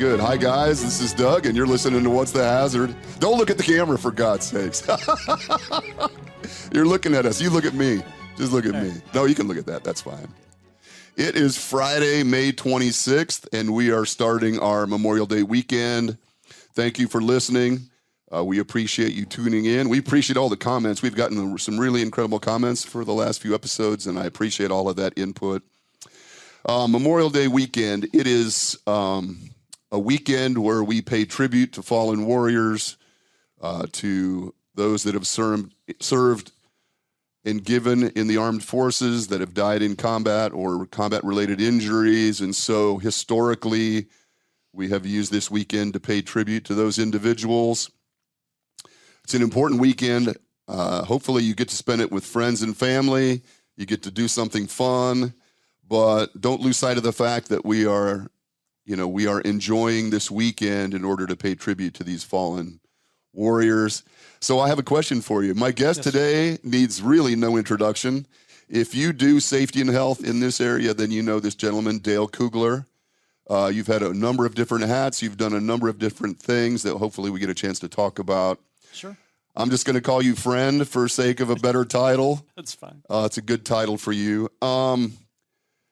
good. Hi, guys. This is Doug, and you're listening to What's the Hazard? Don't look at the camera, for God's sakes. You're looking at us. You look at me. Just look at me. No, you can look at that. That's fine. It is Friday, May 26th, and we are starting our Memorial Day weekend. Thank you for listening. We appreciate you tuning in. We appreciate all the comments. We've gotten some really incredible comments for the last few episodes, and I appreciate all of that input. Memorial Day weekend, it is a weekend where we pay tribute to fallen warriors, to those that have served and given in the armed forces, that have died in combat or combat-related injuries. And so historically, we have used this weekend to pay tribute to those individuals. It's an important weekend. Hopefully you get to spend it with friends and family. You get to do something fun. But don't lose sight of the fact that we are enjoying this weekend in order to pay tribute to these fallen warriors. So I have a question for you. My guest today needs really no introduction. If you do safety and health in this area, then you know this gentleman, Dale Kugler. You've had a number of different hats. You've done a number of different things that hopefully we get a chance to talk about. Sure. I'm just going to call you friend for sake of a better title. That's fine. It's a good title for you.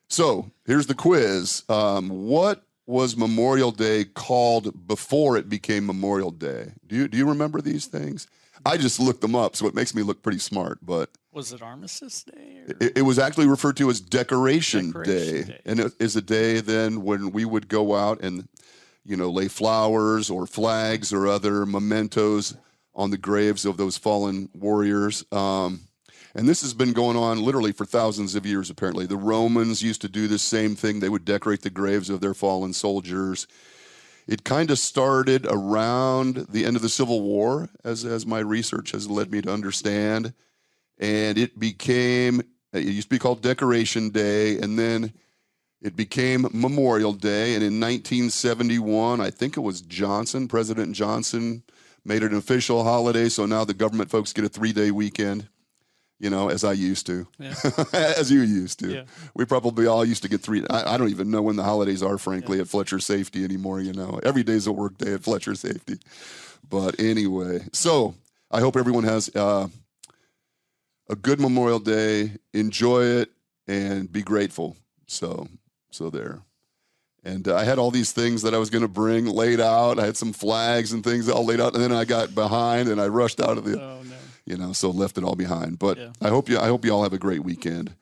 So here's the quiz. What was Memorial Day called before it became Memorial Day? Do you remember these things? I just looked them up, so it makes me look pretty smart. But was it Armistice Day? It was actually referred to as Decoration Day. And it is a day then when we would go out and, lay flowers or flags or other mementos on the graves of those fallen warriors. And this has been going on literally for thousands of years, apparently. The Romans used to do the same thing. They would decorate the graves of their fallen soldiers. It kind of started around the end of the Civil War, as my research has led me to understand. And it used to be called Decoration Day, and then it became Memorial Day. And in 1971, I think it was President Johnson, made it an official holiday. So now the government folks get a 3-day weekend. As I used to, as you used to. Yeah. We probably all used to get 3. I don't even know when the holidays are, frankly, at Fletcher Safety anymore. Every day's a work day at Fletcher Safety. But anyway, so I hope everyone has a good Memorial Day. Enjoy it and be grateful. So there. And I had all these things that I was going to bring laid out. I had some flags and things all laid out, and then I got behind and I rushed out of the. Oh, no. So left it all behind. But yeah. I hope you all have a great weekend.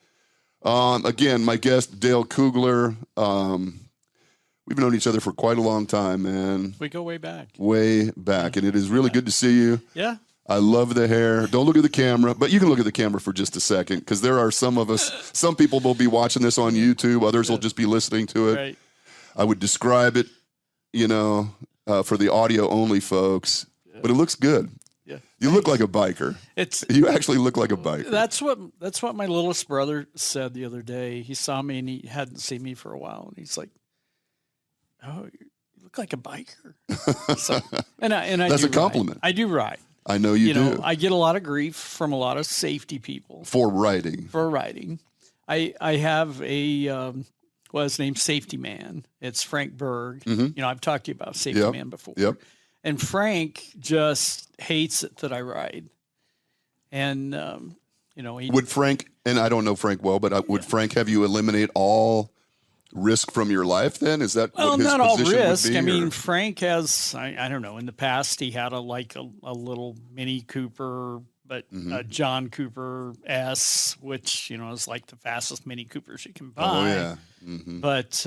Again, my guest, Dale Kugler. We've known each other for quite a long time, man. We go way back. Way back. And it is really good to see you. Yeah. I love the hair. Don't look at the camera, but you can look at the camera for just a second, because there are some of us, some people will be watching this on YouTube. Others will just be listening to it. Right. I would describe it, for the audio only folks, but it looks good. Yeah. You look like a biker. You actually look like a biker. That's what my littlest brother said the other day. He saw me and he hadn't seen me for a while, and he's like, "Oh, you look like a biker." So, and I that's a compliment. I do ride. I know you do. I get a lot of grief from a lot of safety people for riding. I have his name's Safety Man. It's Frank Berg. Mm-hmm. I've talked to you about Safety Man before. Yep. And Frank just hates it that I ride. And, would Frank, and I don't know Frank well, but would Frank have you eliminate all risk from your life then? Is that what his not all position risk. would be? I mean, Frank has, I don't know, in the past he had a little Mini Cooper, but a John Cooper S, which, is like the fastest Mini Coopers you can buy. Oh, yeah. Mm-hmm. But,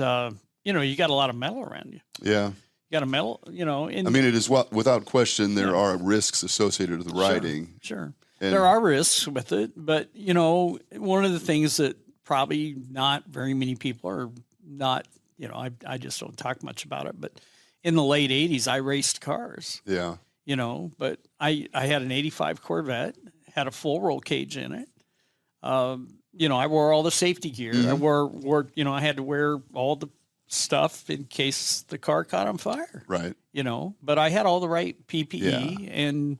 you got a lot of metal around you. Yeah. You got a metal, it is without question there are risks associated with riding. Sure. There are risks with it, but one of the things that probably not very many people are not, I just don't talk much about it, but in the late 80s I raced cars. Yeah. But I had an 85 Corvette, had a full roll cage in it. I wore all the safety gear. Mm-hmm. I wore I had to wear all the stuff in case the car caught on fire. Right. But I had all the right PPE and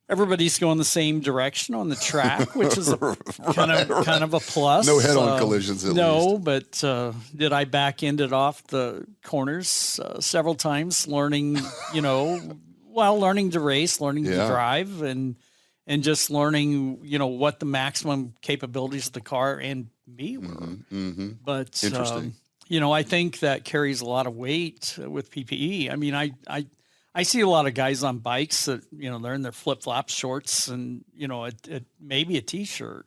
everybody's going the same direction on the track, which is kind of a plus. No head-on collisions, at least. No, but did I back end it off the corners several times, learning, learning to race, learning to drive, and just learning, what the maximum capabilities of the car and me were. But interesting. I think that carries a lot of weight with PPE. I mean, I see a lot of guys on bikes that, they're in their flip-flops, shorts, and, maybe a T-shirt,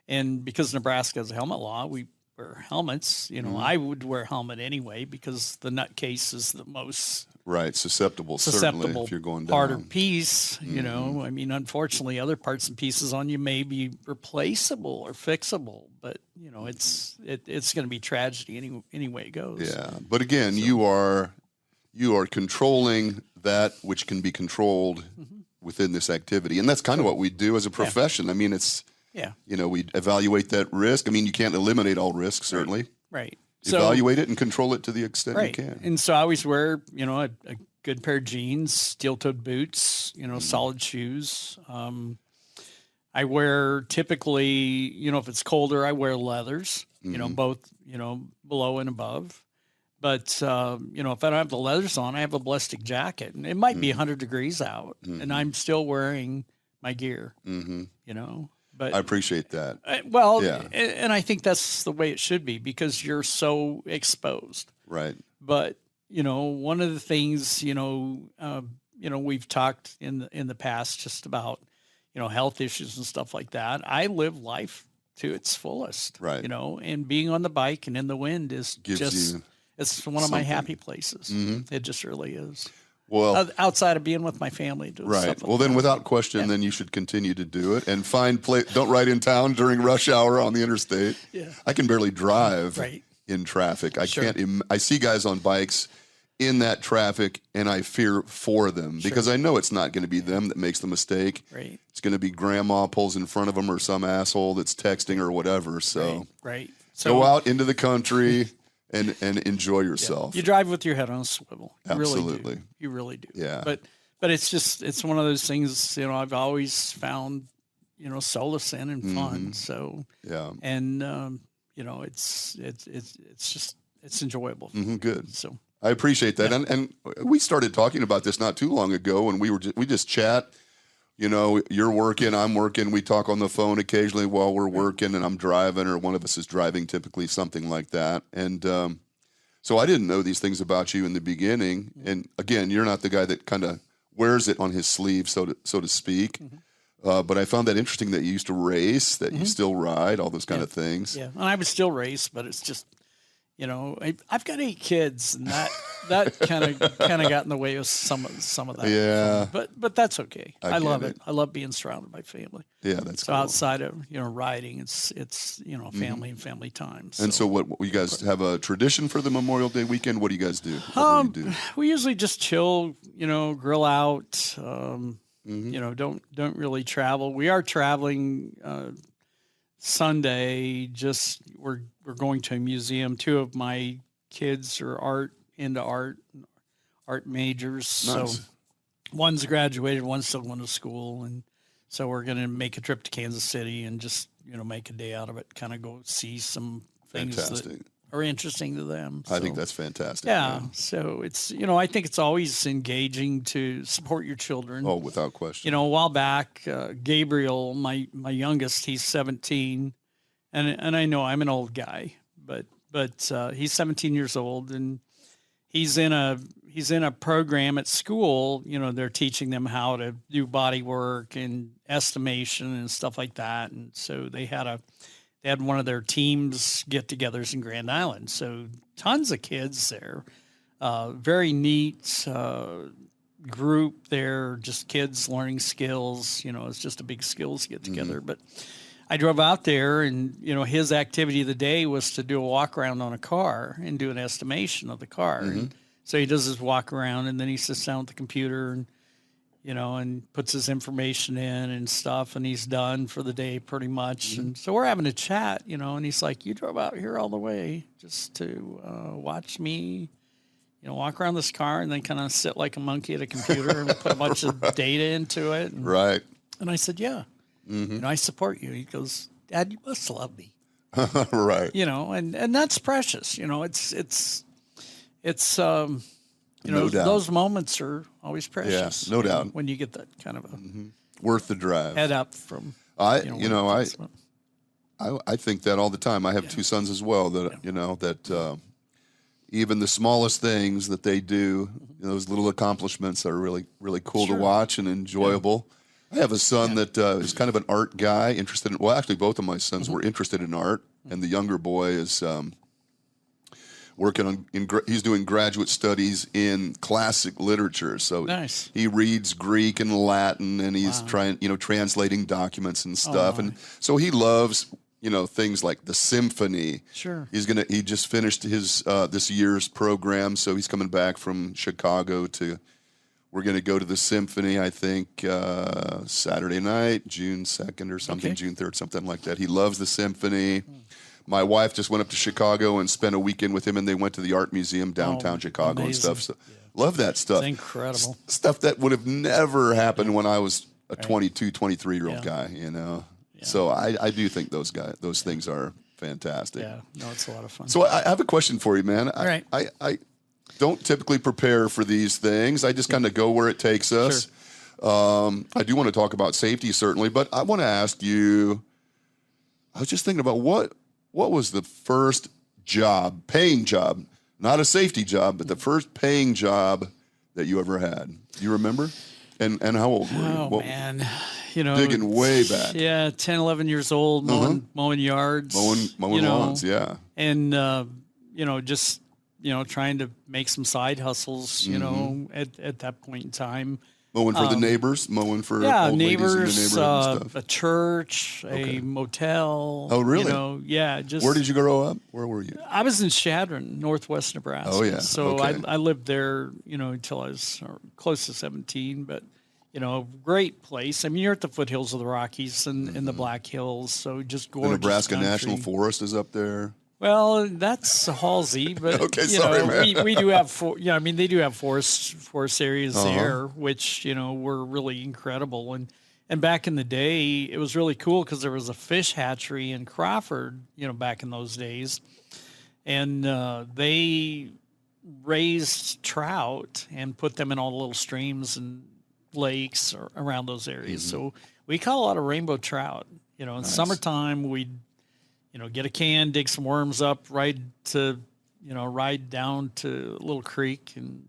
and because Nebraska has a helmet law, we wear helmets. I would wear a helmet anyway because the nut case is the most susceptible certainly if you're going down. Part or piece, I mean, unfortunately, other parts and pieces on you may be replaceable or fixable, but it's going to be tragedy any way it goes. Yeah, but again, you are controlling that which can be controlled within this activity. And that's kind of what we do as a profession. I mean, it's, we evaluate that risk. I mean, you can't eliminate all risks, certainly. Right. Evaluate it and control it to the extent you can. And so I always wear, a good pair of jeans, steel-toed boots, solid shoes. I wear typically, if it's colder, I wear leathers, both, below and above. But, if I don't have the leathers on, I have a ballistic jacket. And it might be 100 degrees out, and I'm still wearing my gear, But I appreciate that. And I think that's the way it should be because you're so exposed. Right. But, one of the things, we've talked in the past just about, health issues and stuff like that. I live life to its fullest. Right. And being on the bike and in the wind is it's one of my happy places. It just really is. Well, outside of being with my family. Right. Well, then without question, then you should continue to do it and don't ride in town during rush hour on the interstate. Yeah. I can barely drive in traffic. I can't. I see guys on bikes in that traffic and I fear for them because I know it's not going to be them that makes the mistake. Right. It's going to be grandma pulls in front of them or some asshole that's texting or whatever. So, So go out into the country. And enjoy yourself. You drive with your head on a swivel. You Absolutely. Really do. You really do. Yeah. But it's one of those things, I've always found, solace in and fun. So, and, it's enjoyable. Good. So I appreciate that. And we started talking about this not too long ago and we just chat. You're working, I'm working. We talk on the phone occasionally while we're working and I'm driving or one of us is driving, typically something like that. And so I didn't know these things about you in the beginning. And again, you're not the guy that kind of wears it on his sleeve, so to speak. But I found that interesting that you used to race, that you still ride, all those kind of things. Yeah, and I would still race, but it's just, I've got 8 kids, and that kind of got in the way of some of that. Yeah, but that's okay. I love it. I love being surrounded by family. Yeah, that's so cool. Outside of riding, it's family and family time. So. And so, what you guys have a tradition for the Memorial Day weekend? What do you guys do? We usually just chill, grill out. Don't really travel. We are traveling. Sunday, we're going to a museum. 2 of my kids are into art majors. Nice. So one's graduated, one's still going to school. And so we're going to make a trip to Kansas City and just, make a day out of it, kind of go see some things that are interesting to them. I think that's fantastic. Yeah. So it's, I think it's always engaging to support your children. Oh, without question. A while back, Gabriel, my youngest, he's 17, and I know I'm an old guy, but he's 17 years old, and he's in a program at school. They're teaching them how to do body work and estimation and stuff like that, and so they had one of their teams get-togethers in Grand Island. So tons of kids there. Very neat group there, just kids learning skills. It's just a big skills get-together. But I drove out there, and, his activity of the day was to do a walk-around on a car and do an estimation of the car. And so he does his walk-around, and then he sits down at the computer and and puts his information in and stuff, and he's done for the day pretty much. And so we're having a chat, and he's like, you drove out here all the way just to watch me, walk around this car and then kind of sit like a monkey at a computer and put a bunch of data into it. And, right. And I said, yeah, I support you. He goes, Dad, you must love me. Right. And that's precious. It's no doubt. Those moments are always precious. Yeah, no doubt. When you get that kind of a worth the drive. head up from, I think that all the time. I have two sons as well that, that even the smallest things that they do, those little accomplishments are really, really cool to watch and enjoyable. I have a son that is kind of an art guy, interested in, well, actually both of my sons were interested in art, and the younger boy is working on, he's doing graduate studies in classic literature. So he reads Greek and Latin, and he's trying, translating documents and stuff. And so he loves, things like the symphony. Sure. He just finished his, this year's program. So he's coming back from Chicago we're going to go to the symphony, I think, Saturday night, June 2nd or something, June 3rd, something like that. He loves the symphony. My wife just went up to Chicago and spent a weekend with him, and they went to the art museum downtown Chicago and stuff. So love that stuff. It's incredible. Stuff that would have never happened when I was a 22, 23-year-old guy, Yeah. So I do think those things are fantastic. Yeah, no, it's a lot of fun. So I have a question for you, man. All right. I don't typically prepare for these things. I just kind of go where it takes us. Sure. I do want to talk about safety, certainly, but I want to ask you, I was just thinking about what was the first paying job, not a safety job, but the first paying job that you ever had? Do you remember? And how old were you? Oh, man. Digging way back. Yeah, 10, 11 years old, mowing yards. Mowing lawns, yeah. And, just, trying to make some side hustles, at that point in time. Mowing for the neighbors, mowing for old neighbors, ladies in the neighborhood and stuff. A church, a Oh, motel. really? Just. Where did you grow up? Where were you? I was in Shadron, Northwest Nebraska. Oh, yeah. So I lived there, until I was close to 17. But, great place. I mean, you're at the foothills of the Rockies and in the Black Hills. So just gorgeous. The Nebraska country. National Forest is up there. Well, that's Halsey, but man. we do have they do have forest areas there, which were really incredible. And back in the day, it was really cool because there was a fish hatchery in Crawford, back in those days, and they raised trout and put them in all the little streams and lakes around those areas. So we caught a lot of rainbow trout. In summertime, we'd get a can, dig some worms up, ride down to Little Creek, and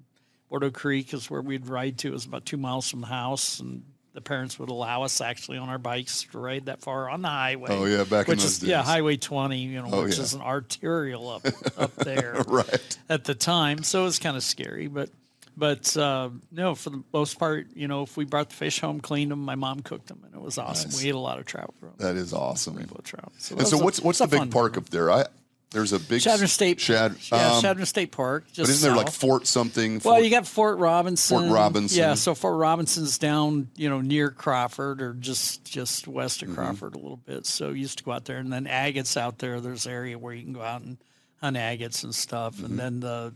Bordeaux Creek is where we'd ride to. It was about 2 miles from the house, and the parents would allow us actually on our bikes to ride that far on the highway. Oh yeah, back in those days. Yeah, Highway 20, which is an arterial up there right at the time. So it was kind of scary, but no, for the most part, if we brought the fish home, cleaned them, my mom cooked them, and it was awesome. Nice. We ate a lot of trout from them. That is awesome. Rainbow trout. So what's the big park up there? There's a big Shadron State. Shadron State Park. Just but isn't there like Fort something? Well, you got Fort Robinson. Fort Robinson. Yeah, so Fort Robinson's down, near Crawford or just west of Crawford a little bit. So you used to go out there, and then agates out there. There's an area where you can go out and hunt agates and stuff, and then the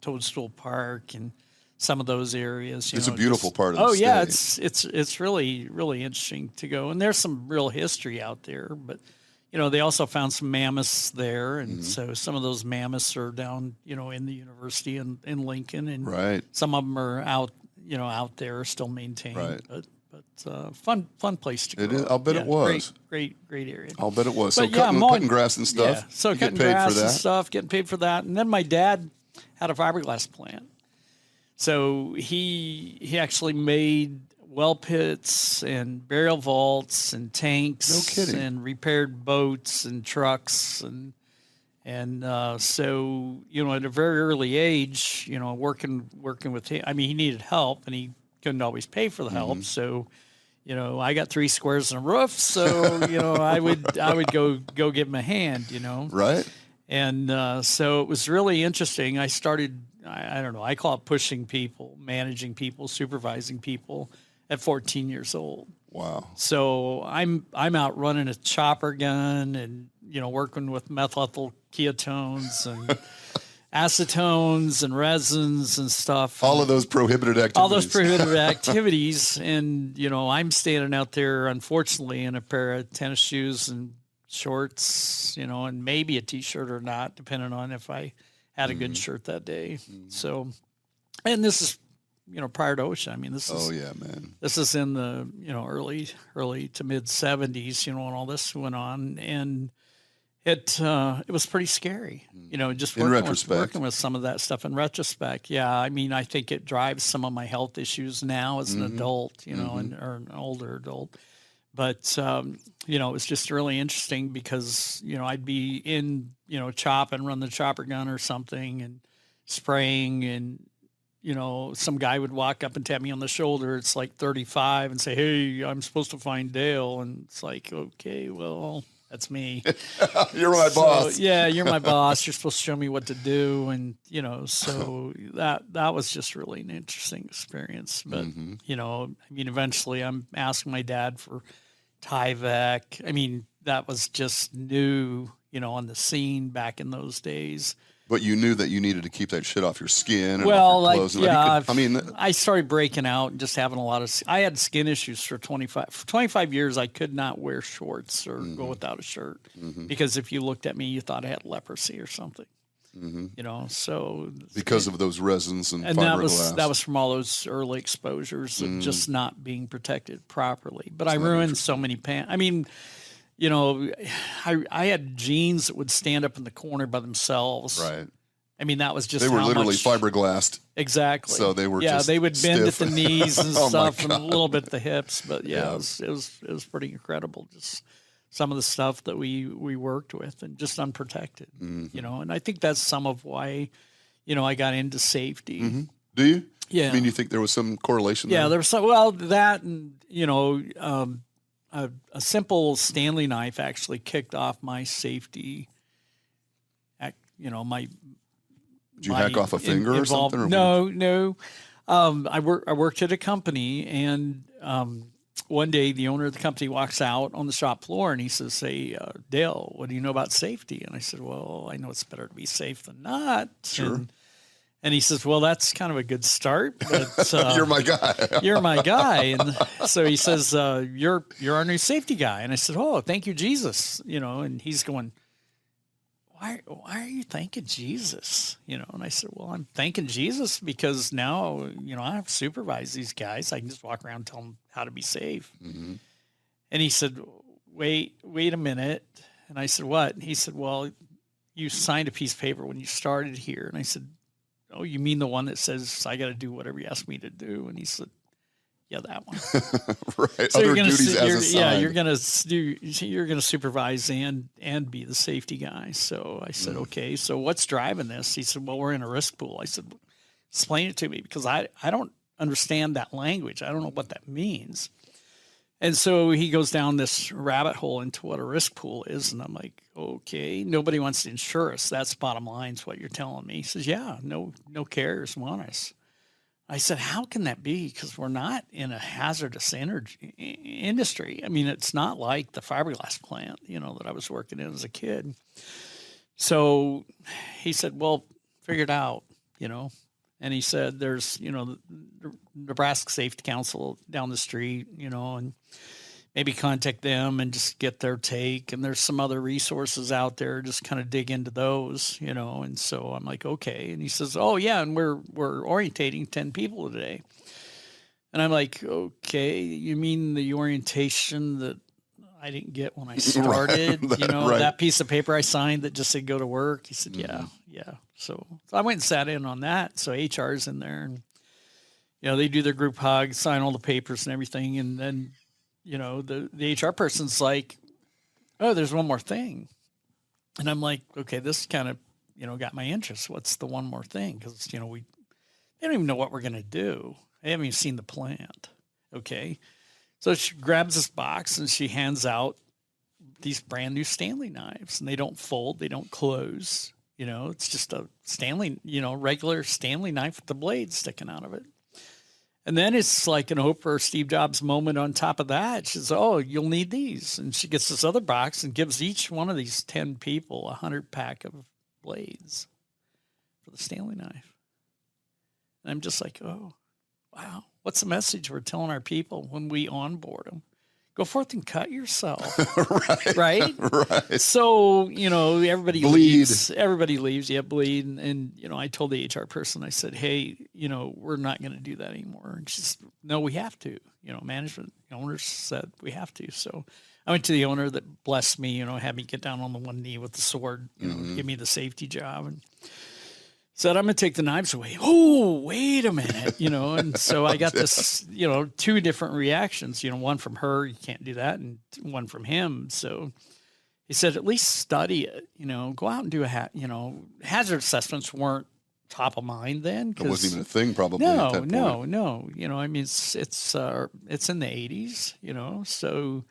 Toadstool Park and some of those areas. It's a beautiful part of the state. It's really, really interesting to go. And there's some real history out there, but they also found some mammoths there, and so some of those mammoths are down, in the university in Lincoln, and some of them are out there still maintained. Right. But fun place to go. I'll bet it was. Great area. I'll bet it was. But so cutting grass and stuff. Yeah. So cutting grass and stuff, getting paid for that. And then my dad had a fiberglass plant. So he actually made well pits and burial vaults and tanks and repaired boats and trucks and so at a very early age, working with him. I mean, he needed help and he couldn't always pay for the help. So, I got 3 squares and a roof, so I would go give him a hand. Right. And so it was really interesting. I started, I don't know, I call it pushing people, managing people, supervising people at 14 years old. Wow. So I'm out running a chopper gun and, working with methyl ketones and acetones and resins and stuff. All of those prohibited activities. All those prohibited activities. And, you know, I'm standing out there, unfortunately, in a pair of tennis shoes and shorts, you know, and maybe a T-shirt or not, depending on if I had a good shirt that day. So, and this is, you know, prior to OSHA. I mean, this is, this is in the, you know, early to mid 70s, you know, when all this went on. And it was pretty scary, you know, just working with some of that stuff in retrospect. Yeah. I mean, I think it drives some of my health issues now as an adult, you know, or an older adult. But, you know, it was just really interesting because, you know, I'd be in, you know, run the chopper gun or something and spraying, and, you know, some guy would walk up and tap me on the shoulder. It's like 35 and say, "Hey, I'm supposed to find Dale." And it's like, okay, well, that's me. You're my boss. Yeah, you're my boss. You're supposed to show me what to do. And, you know, so that was just really an interesting experience. But, you know, I mean, eventually I'm asking my dad for Tyvek. I mean, that was just new, you know, on the scene back in those days. But you knew that you needed to keep that shit off your skin and well, off your clothes. Like, yeah, I mean, I started breaking out and just having a lot of, I had skin issues for 25 years. I could not wear shorts or go without a shirt because if you looked at me, you thought I had leprosy or something. You know, so because of those resins and fiberglass. That was from all those early exposures and just not being protected properly. But I ruined so many pants. I mean, you know, I had jeans that would stand up in the corner by themselves. Right. I mean, that was just they were literally fiberglassed. Exactly. So they were they would bend stiff. at the knees and stuff, and a little bit at the hips. But it was pretty incredible. Just some of the stuff that we worked with and just unprotected, you know, and I think that's some of why, you know, I got into safety. Do you? Yeah. I mean, you think there was some correlation there? Yeah, there was some, well, that and, you know, a simple Stanley knife actually kicked off my safety, you know, my. Did you hack off a finger or something? Or no. I worked at a company, and one day the owner of the company walks out on the shop floor and he says, "Hey, Dale, what do you know about safety?" And I said, "Well, I know it's better to be safe than not." Sure. And he says, "Well, that's kind of a good start, but you're my guy." You're my guy. And so he says, "You're our new safety guy." And I said, "Oh, thank you, Jesus." You know, and he's going, Why are you thanking Jesus? You know, and I said, well, I'm thanking Jesus because now, you know, I have to supervise these guys. I can just walk around and tell them how to be safe. And he said, wait a minute. And I said, what? And he said, well, you signed a piece of paper when you started here. And I said, oh, you mean the one that says I got to do whatever you ask me to do? And he said, yeah, that one. Right. So Other duties as assigned. Yeah, you're gonna supervise and be the safety guy. So I said, okay. So what's driving this? He said, well, we're in a risk pool. I said, explain it to me because I don't understand that language. I don't know what that means. And so he goes down this rabbit hole into what a risk pool is, and I'm like, okay, nobody wants to insure us. That's bottom line. Is what you're telling me. He says, yeah, no carriers want us. I said, how can that be? Because we're not in a hazardous industry. I mean, it's not like the fiberglass plant, you know, that I was working in as a kid. So he said, well, figure it out, you know. And he said, there's, you know, the Nebraska Safety Council down the street, you know, and maybe contact them and just get their take. And there's some other resources out there, just kind of dig into those, you know. And so I'm like, okay. And he says, oh yeah, and we're orientating 10 people today. And I'm like, okay, you mean the orientation that I didn't get when I started, you know, that piece of paper I signed that just said go to work. He said, yeah. So I went and sat in on that. So HR's in there, and, you know, they do their group hug, sign all the papers and everything. And then, you know, the HR person's like, oh, there's one more thing. And I'm like, okay, this kind of, you know, got my interest. What's the one more thing? Because, you know, they don't even know what we're going to do. They haven't even seen the plant. Okay. So she grabs this box and she hands out these brand new Stanley knives, and they don't fold. They don't close. You know, it's just a Stanley, you know, regular Stanley knife with the blade sticking out of it. And then it's like an Oprah or Steve Jobs moment on top of that. She says, oh, you'll need these. And she gets this other box and gives each one of these 10 people a 100 pack of blades for the Stanley knife. And I'm just like, oh, wow. What's the message we're telling our people when we onboard them? Go forth and cut yourself. Right? Right. So, you know, everybody Bleed. leaves. Everybody leaves. Yeah, bleed. And, you know, I told the HR person, I said, hey, you know, we're not going to do that anymore. And she said, no, we have to. You know, management owners said we have to. So I went to the owner that blessed me, you know, had me get down on the one knee with the sword, you know, give me the safety job, and said, I'm going to take the knives away. Oh, wait a minute, you know. And so I got this, you know, two different reactions, you know, one from her, you can't do that, and one from him. So he said, at least study it, you know, go out and do you know, hazard assessments weren't top of mind then. It wasn't even a thing probably at that point. No. You know, I mean, it's in the 80s, you know, so,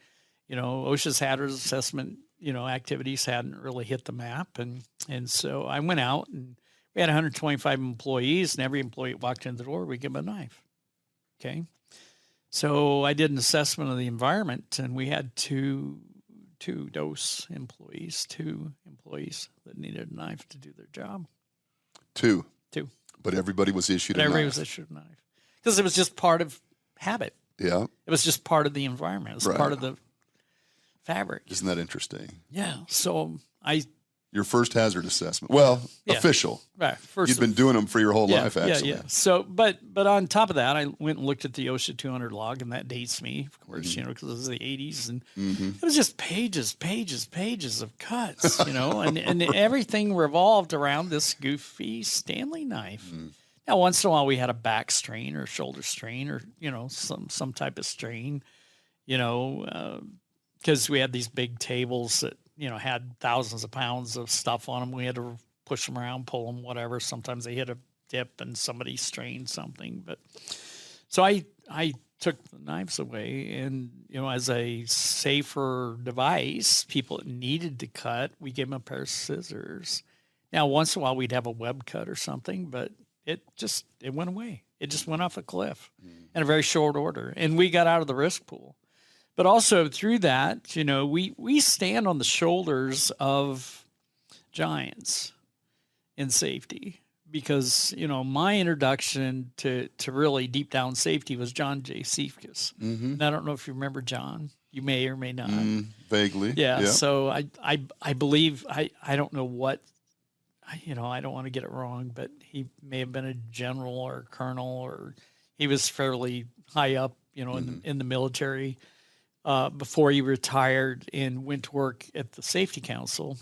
you know, OSHA's hazard assessment, you know, activities hadn't really hit the map. And so I went out, and we had 125 employees, and every employee that walked in the door, we give them a knife. Okay. So I did an assessment of the environment, and we had two employees that needed a knife to do their job. Two. But everybody was issued a knife. Everybody was issued a knife. Because it was just part of habit. Yeah. It was just part of the environment. It was part of the fabric. Isn't that interesting? Yeah. So your first hazard assessment. Well, official. Right. You'd been doing them for your whole life, actually. Yeah. So, but on top of that, I went and looked at the OSHA 200 log, and that dates me, of course, you know, because it was the 80s, and it was just pages of cuts, you know, and everything revolved around this goofy Stanley knife. Now, once in a while, we had a back strain or shoulder strain, or, you know, some type of strain, you know, because we had these big tables that, you know, had thousands of pounds of stuff on them. We had to push them around, pull them, whatever. Sometimes they hit a dip and somebody strained something. But so I took the knives away, and, you know, as a safer device, people that needed to cut, we gave them a pair of scissors. Now, once in a while, we'd have a web cut or something, but it went away. It just went off a cliff in a very short order, and we got out of the risk pool. But also through that, you know, we stand on the shoulders of giants in safety, because, you know, my introduction to really deep down safety was John J. Siefkas. And I don't know if you remember John. You may or may not. Vaguely. Yeah. So I believe, I don't know what, you know, I don't want to get it wrong, but he may have been a general or colonel, or he was fairly high up, you know, in the military. Before he retired and went to work at the Safety Council.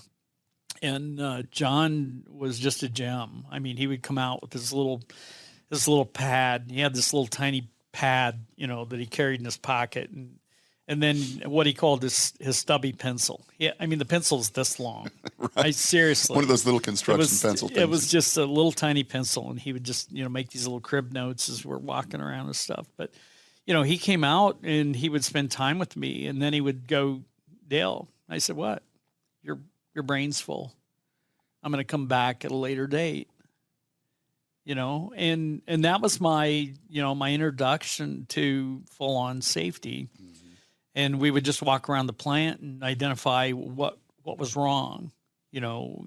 And John was just a gem. I mean, he would come out with his little pad. He had this little tiny pad, you know, that he carried in his pocket, and then what he called his stubby pencil. Yeah, I mean, the pencil's this long. Right. Seriously. One of those little construction pencil things. It was just a little tiny pencil, and he would just, you know, make these little crib notes as we're walking around and stuff. But, you know, he came out and he would spend time with me, and then he would go, Dale. I said, what? Your brain's full. I'm going to come back at a later date. You know, and that was my, you know, my introduction to full on safety. And we would just walk around the plant and identify what was wrong, you know,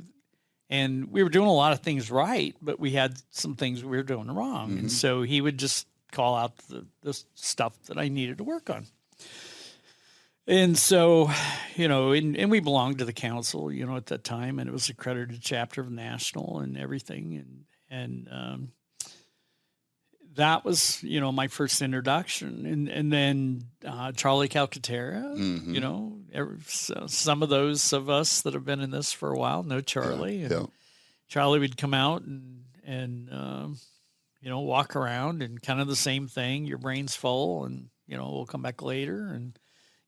and we were doing a lot of things right, but we had some things we were doing wrong. And so he would just call out the stuff that I needed to work on. And so, you know, and we belonged to the council, you know, at that time, and it was accredited chapter of national and everything. And that was, you know, my first introduction. And then Charlie Calcaterra, you know, some of those of us that have been in this for a while know Charlie. And Charlie would come out and you know, walk around and kind of the same thing. Your brain's full, and, you know, we'll come back later and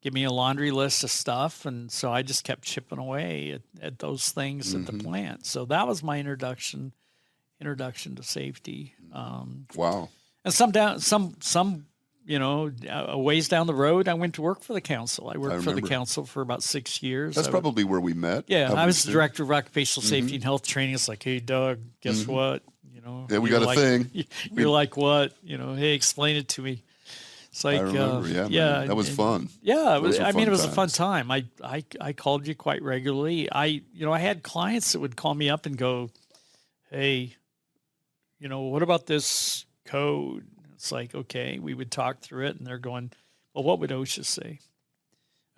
give me a laundry list of stuff. And so I just kept chipping away at those things at the plant. So that was my introduction to safety. Wow. And some, you know, a ways down the road, I went to work for the council. I worked for the council for about 6 years. That's probably where we met. Yeah. I was the director of occupational safety and health training. It's like, hey, Doug, guess what? You know, yeah, we got a thing. You're like, what? You know, hey, explain it to me. It's like, I remember, yeah, that was fun. Yeah, it was a fun time. I called you quite regularly. You know, I had clients that would call me up and go, hey, what about this code? It's like, okay, we would talk through it, and they're going, well, what would OSHA say?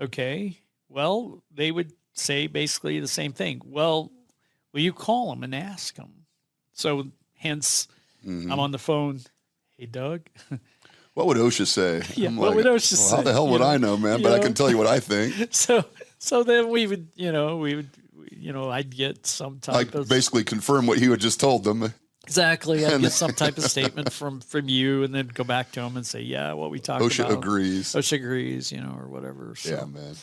Okay, well, they would say basically the same thing. Well, will you call them and ask them? So hence, I'm on the phone. Hey, Doug. What would OSHA say? Yeah, what would OSHA say? How the hell would I know, man? But I can tell you what I think. So then we would, I'd get some type of basically confirm what you had just told them. Exactly. I'd get some type of statement from you, and then go back to them and say, yeah, what we talked OSHA about. agrees. OSHA agrees, or whatever. So, yeah, man.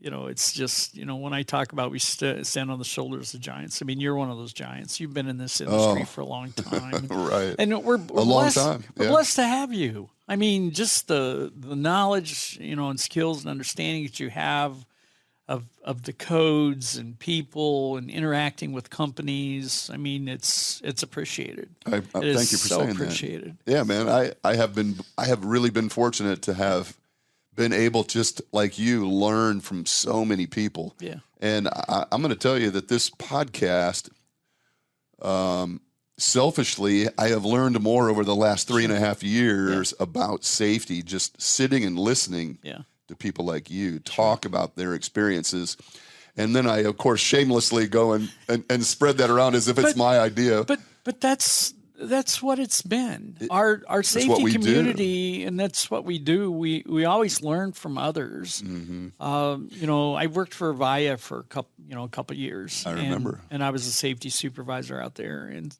It's just, when I talk about we stand on the shoulders of giants. I mean, you're one of those giants. You've been in this industry for a long time. Right. And we're a long time. We're blessed to have you. I mean, just the knowledge, and skills and understanding that you have of the codes and people and interacting with companies. I mean, it's appreciated. Thank you for saying appreciated. that. Yeah, man. I have really been fortunate to have been able, just like you, learn from so many people. Yeah. And I'm going to tell you that this podcast, selfishly, I have learned more over the last 3.5 years about safety, just sitting and listening to people like you talk about their experiences. And then I, of course, shamelessly go and spread that around as if it's my idea. But that's what it's been. Our safety community, and that's what we do. We always learn from others. Mm-hmm. I worked for Avaya for a couple years. I remember. And I was a safety supervisor out there. And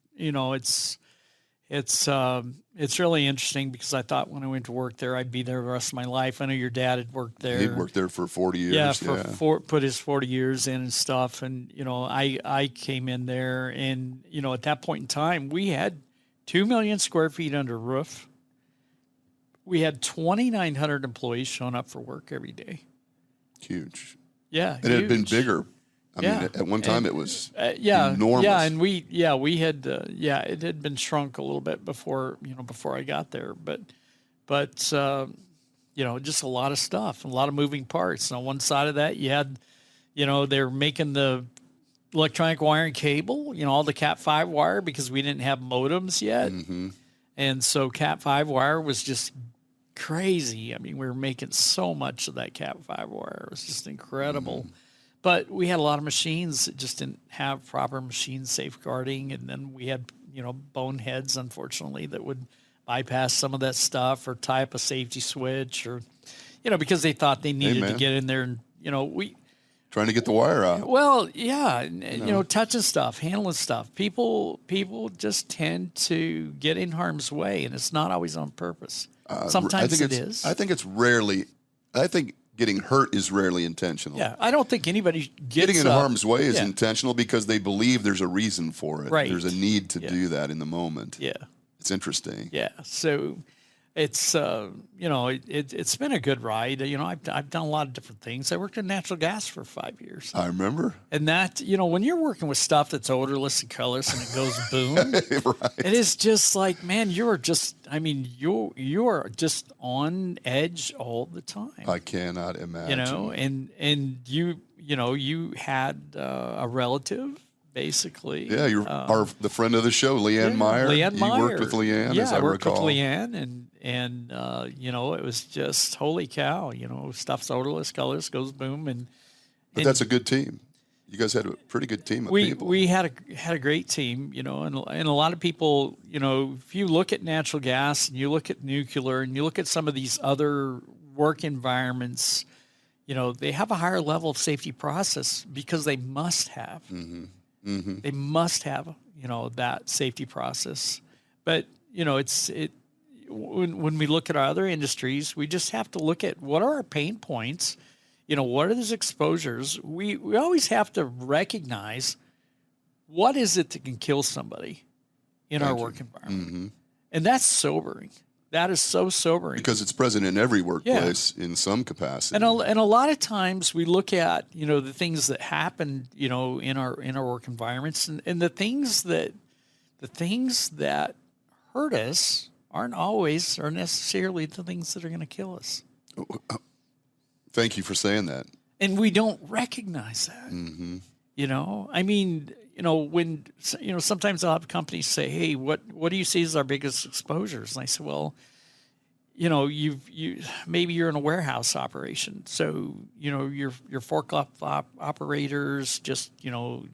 it's really interesting, because I thought when I went to work there, I'd be there the rest of my life. I know your dad had worked there. He'd worked there for 40 years. Yeah, put his 40 years in and stuff. And, I came in there, and, at that point in time, we had 2 million square feet under roof. We had 2,900 employees showing up for work every day. Huge. Yeah. And it had been bigger. I mean, at one time it was enormous. Yeah, and we had it had been shrunk a little bit before I got there, but just a lot of stuff, a lot of moving parts. And on one side of that, you had, they're making the electronic wire and cable, all the Cat5 wire, because we didn't have modems yet, and so Cat5 wire was just crazy. I mean, we were making so much of that Cat5 wire; it was just incredible. But we had a lot of machines that just didn't have proper machine safeguarding. And then we had, boneheads, unfortunately, that would bypass some of that stuff or tie up a safety switch, or, because they thought they needed to get in there and, trying to get the wire out. Well, yeah. And, touching stuff, handling stuff. People just tend to get in harm's way, and it's not always on purpose. Sometimes it is. I think getting hurt is rarely intentional. Yeah, I don't think anybody getting in harm's way is intentional, because they believe there's a reason for it. Right. There's a need to do that in the moment. Yeah. It's interesting. Yeah. So it's it's been a good ride. I've done a lot of different things. I worked in natural gas for 5 years. I remember. And that, when you're working with stuff that's odorless and colorless and it goes boom, right. It is just like, man, you're just on edge all the time. I cannot imagine. And you had a relative, basically. Yeah, you're the friend of the show, Leanne Meyer. Leanne Meyer. You worked with Leanne, as I recall. Yeah, I worked with Leanne, and it was just, holy cow, stuff's odorless, colorless, goes boom. But that's a good team. You guys had a pretty good team of people. We had a great team, and a lot of people, if you look at natural gas and you look at nuclear and you look at some of these other work environments, they have a higher level of safety process because they must have. Mm-hmm. Mm-hmm. They must have, that safty process. But, when we look at our other industries, we just have to look at what are our pain points, what are those exposures. We always have to recognize what is it that can kill somebody in our work environment. Mm-hmm. And that's sobering. That is so sobering. Because it's present in every workplace in some capacity. And a lot of times we look at, the things that happen, in our work environments, and the things that hurt us aren't always or necessarily the things that are going to kill us. Thank you for saying that. And we don't recognize that. Mm-hmm. when, sometimes I'll have companies say, hey, what do you see as our biggest exposures? And I say, well, maybe you're in a warehouse operation. So, your forklift operators, just,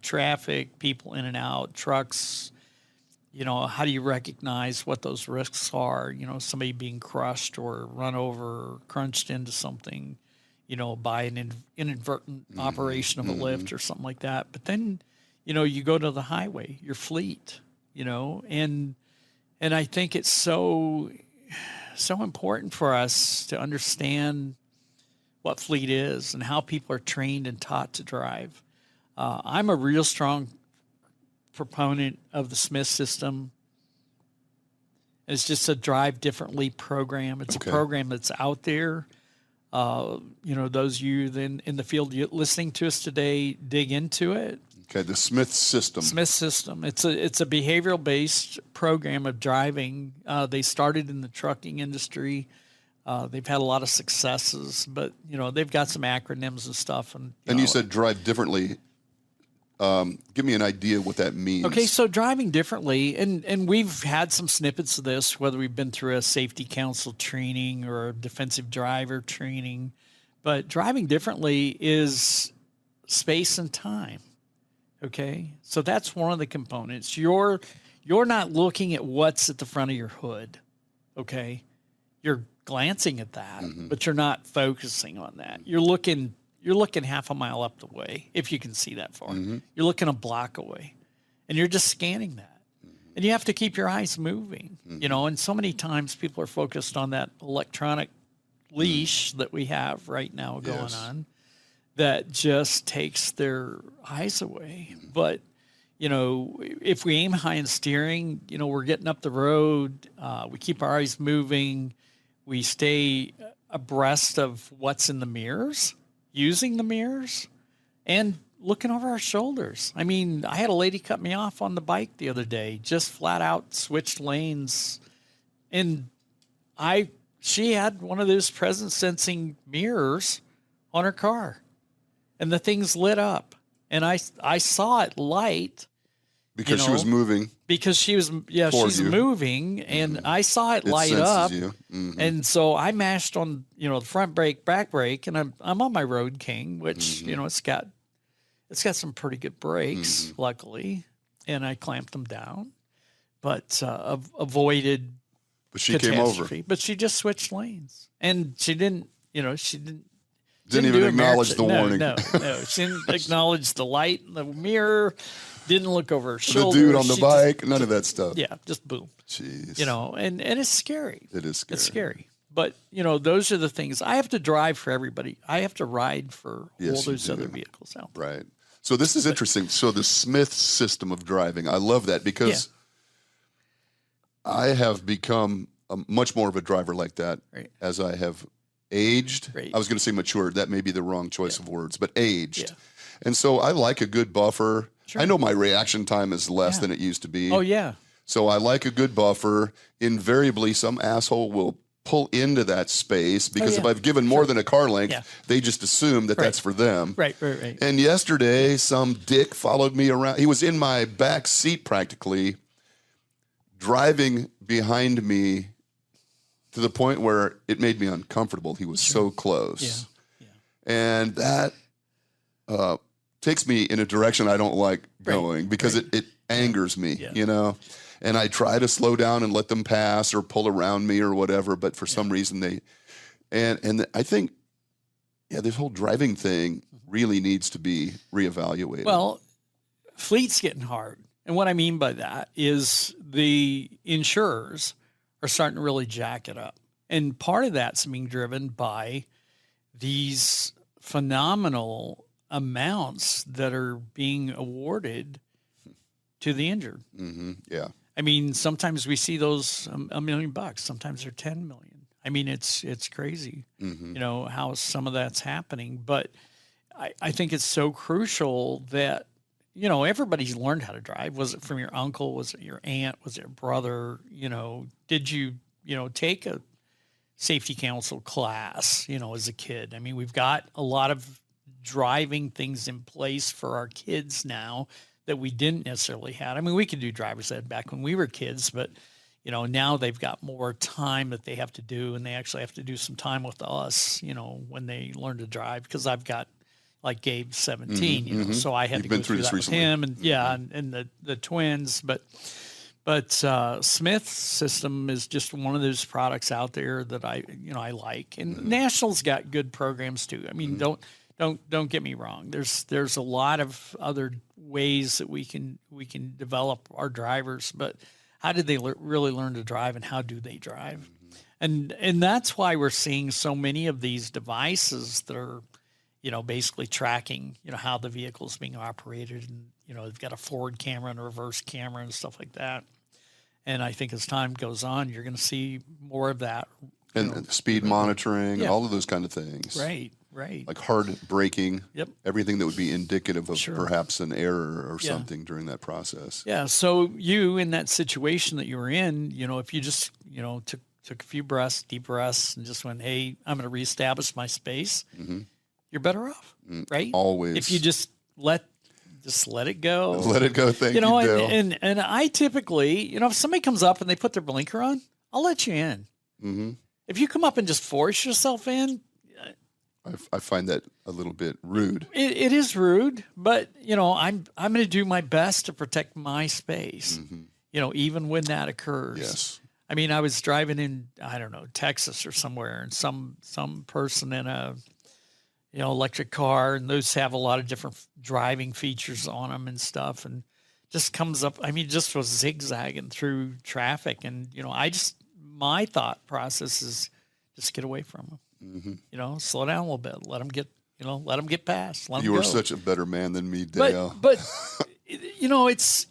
traffic, people in and out, trucks, how do you recognize what those risks are? Somebody being crushed or run over or crunched into something, by an inadvertent operation of a lift or something like that. But then, you go to the highway, your fleet, and I think it's so important for us to understand what fleet is and how people are trained and taught to drive. I'm a real strong proponent of the Smith system. It's just a drive differently program. It's a program that's out there. Those of you then in the field listening to us today, dig into it. Okay, the Smith system. Smith system. It's a behavioral based program of driving. They started in the trucking industry. They've had a lot of successes, but they've got some acronyms and stuff. And you said drive differently. Give me an idea what that means. Okay, so driving differently, and we've had some snippets of this, whether we've been through a safety council training or a defensive driver training, but driving differently is space and time. Okay, so that's one of the components. You're not looking at what's at the front of your hood. Okay, you're glancing at that, but you're not focusing on that. You're looking half a mile up the way, if you can see that far. You're looking a block away, and you're just scanning that. And you have to keep your eyes moving, and so many times people are focused on that electronic leash that we have right now going on that just takes their eyes away. But, if we aim high in steering, we're getting up the road, we keep our eyes moving, we stay abreast of what's in the mirrors, using the mirrors, and looking over our shoulders. I mean, I had a lady cut me off on the bike the other day, just flat out switched lanes. And she had one of those presence sensing mirrors on her car, and the thing's lit up. And I saw it light. Because she was moving. Because she's moving, and I saw it light up. And so I mashed on, the front brake, back brake, and I'm on my Road King, which, it's got some pretty good brakes, luckily, and I clamped them down, but avoided. But she came over. But she just switched lanes, and she didn't even acknowledge the warning. No, she didn't acknowledge the light in the mirror. Didn't look over her shoulder. The dude on the bike, none of that stuff. Yeah, just boom. Jeez. And it's scary. It is scary. It's scary. But, those are the things. I have to drive for everybody. I have to ride for all those other vehicles out there. Right. So this is interesting. So the Smith system of driving, I love that because I have become much more of a driver like that as I have aged. Right. I was going to say matured. That may be the wrong choice of words, but aged. Yeah. And so I like a good buffer. Sure. I know my reaction time is less than it used to be. Oh, yeah. So I like a good buffer. Invariably, some asshole will pull into that space because if I've given more than a car length, they just assume that that's for them. Right. And yesterday, some dick followed me around. He was in my back seat practically, driving behind me to the point where it made me uncomfortable. He was so close. Yeah. And that takes me in a direction I don't like going because it angers me, and I try to slow down and let them pass or pull around me or whatever. But for some reason and I think, this whole driving thing really needs to be reevaluated. Well, fleet's getting hard. And what I mean by that is the insurers are starting to really jack it up. And part of that's being driven by these phenomenal amounts that are being awarded to the injured. Yeah. I mean, sometimes we see those $1 million. Sometimes they're 10 million. I mean, it's crazy, how some of that's happening. But I think it's so crucial that, everybody's learned how to drive. Was it from your uncle? Was it your aunt? Was it your brother? Did you, take a safety council class, as a kid? I mean, we've got a lot of driving things in place for our kids now that we didn't necessarily have. I mean, we could do driver's ed back when we were kids, but you know, now they've got more time that they have to do, and they actually have to do some time with us, you know, when they learn to drive. Because I've got, like Gabe's 17, you know, so I had to go through that with him, and and the twins. But Smith's system is just one of those products out there that I like, and National's got good programs too. I mean, don't get me wrong. There's a lot of other ways that we can develop our drivers, but how did they really learn to drive, and how do they drive? And that's why we're seeing so many of these devices that are, you know, basically tracking, you know, how the vehicle is being operated, and you know, they've got a forward camera and a reverse camera and stuff like that. And I think as time goes on, you're going to see more of that. And speed monitoring, and all of those kind of things. Right. Like hard braking. Yep. Everything that would be indicative of perhaps an error or something during that process. Yeah. So you, in that situation that you were in, you know, if you just, you know, took a few breaths, deep breaths, and just went, hey, I'm going to reestablish my space, you're better off, right? Always. If you just let it go. Let it go. Thank you, know, Dale. And I typically, you know, if somebody comes up and they put their blinker on, I'll let you in. If you come up and just force yourself in, I find that a little bit rude. It is rude, but you know, I'm going to do my best to protect my space. You know, even when that occurs. Yes. I mean, I was driving in, I don't know, Texas or somewhere, and some person in a, you know, electric car, and those have a lot of different driving features on them and stuff, and just comes up. I mean, just was zigzagging through traffic, and you know, my thought process is just get away from them. You know, slow down a little bit. Let them get past. Let them You go. are such a better man than me, Dale. But you know, it's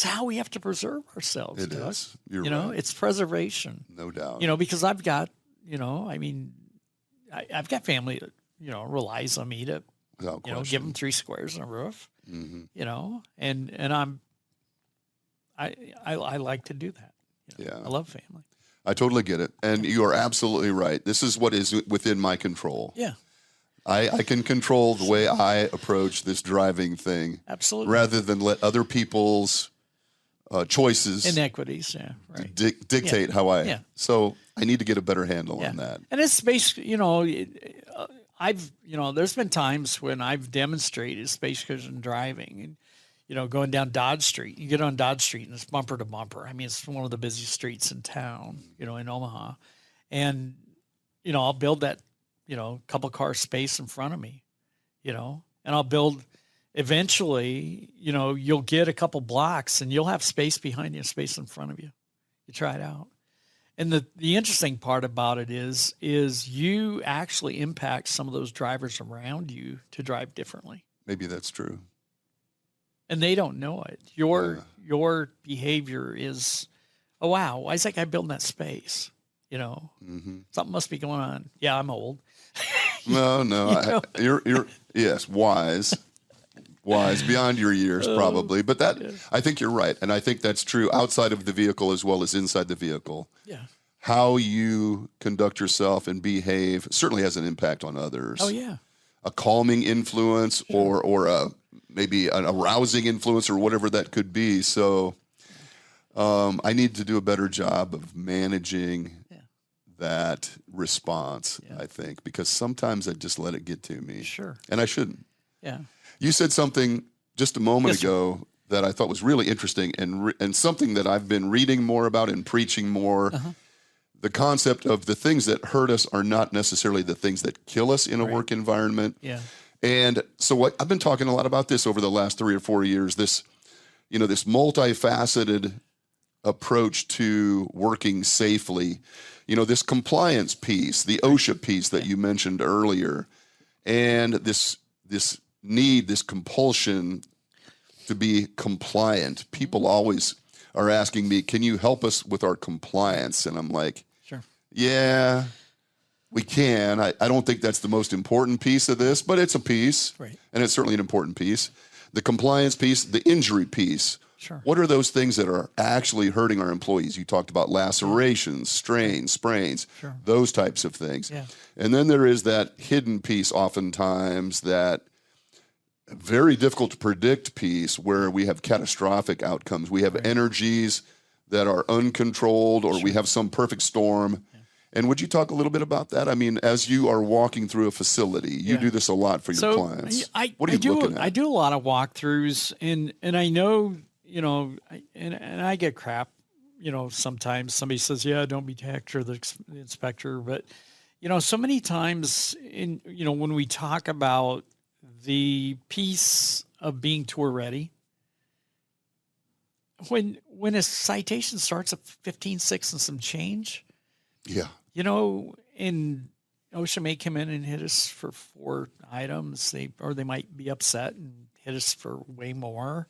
how we have to preserve ourselves. It is. You know, it's preservation. No doubt. You know, because I've got, you know, I mean, I've got family that, you know, relies on me to, Without you know, give them 3 squares and a roof. You know, and I like to do that. You know? I love family. I totally get it. And you are absolutely right. This is what is within my control. Yeah. I can control the way I approach this driving thing. Absolutely. Rather than let other people's choices. Inequities, right. Dictate how I. So I need to get a better handle on that. And it's basically, you know, there's been times when I've demonstrated space cushion driving, and you know, going down Dodge Street. You get on Dodge Street, and it's bumper to bumper. I mean, it's one of the busiest streets in town, you know, in Omaha. And, you know, I'll build that, you know, couple car space in front of me, you know, and I'll build eventually, you know, you'll get a couple blocks and you'll have space behind you, space in front of you. You try it out. And the interesting part about it is you actually impact some of those drivers around you to drive differently. Maybe that's true. And they don't know it. Your behavior is, oh, wow, why is that guy building that space? You know, something must be going on. Yeah, I'm old. No, you're yes, wise beyond your years probably. But I think you're right. And I think that's true outside of the vehicle as well as inside the vehicle. Yeah. How you conduct yourself and behave certainly has an impact on others. Oh, yeah. A calming influence or maybe an arousing influence or whatever that could be. So I need to do a better job of managing that response, I think, because sometimes I just let it get to me. Sure. And I shouldn't. Yeah. You said something just a moment ago that I thought was really interesting and something that I've been reading more about and preaching more. The concept of the things that hurt us are not necessarily the things that kill us in a work environment. Yeah. And so I've been talking a lot about this over the last 3 or 4 years, this multifaceted approach to working safely, you know, this compliance piece, the OSHA piece that you mentioned earlier, and this need, this compulsion to be compliant. People always are asking me, can you help us with our compliance? And I'm like, sure. Yeah, we can. I don't think that's the most important piece of this, but it's a piece. Right. And it's certainly an important piece. The compliance piece, the injury piece. Sure. What are those things that are actually hurting our employees? You talked about lacerations, strains, sprains, those types of things. Yeah. And then there is that hidden piece oftentimes that very difficult to predict piece where we have catastrophic outcomes. We have energies that are uncontrolled, or we have some perfect storm. Yeah. And would you talk a little bit about that? I mean, as you are walking through a facility, you do this a lot for your clients. What are you looking at? I do a lot of walkthroughs, and I know, and I get crap, sometimes somebody says, yeah, don't be Hector, the inspector. But, so many times when we talk about the piece of being tour ready, when a citation starts at 15.6 and some change, and OSHA may come in and hit us for 4 items, they might be upset and hit us for way more,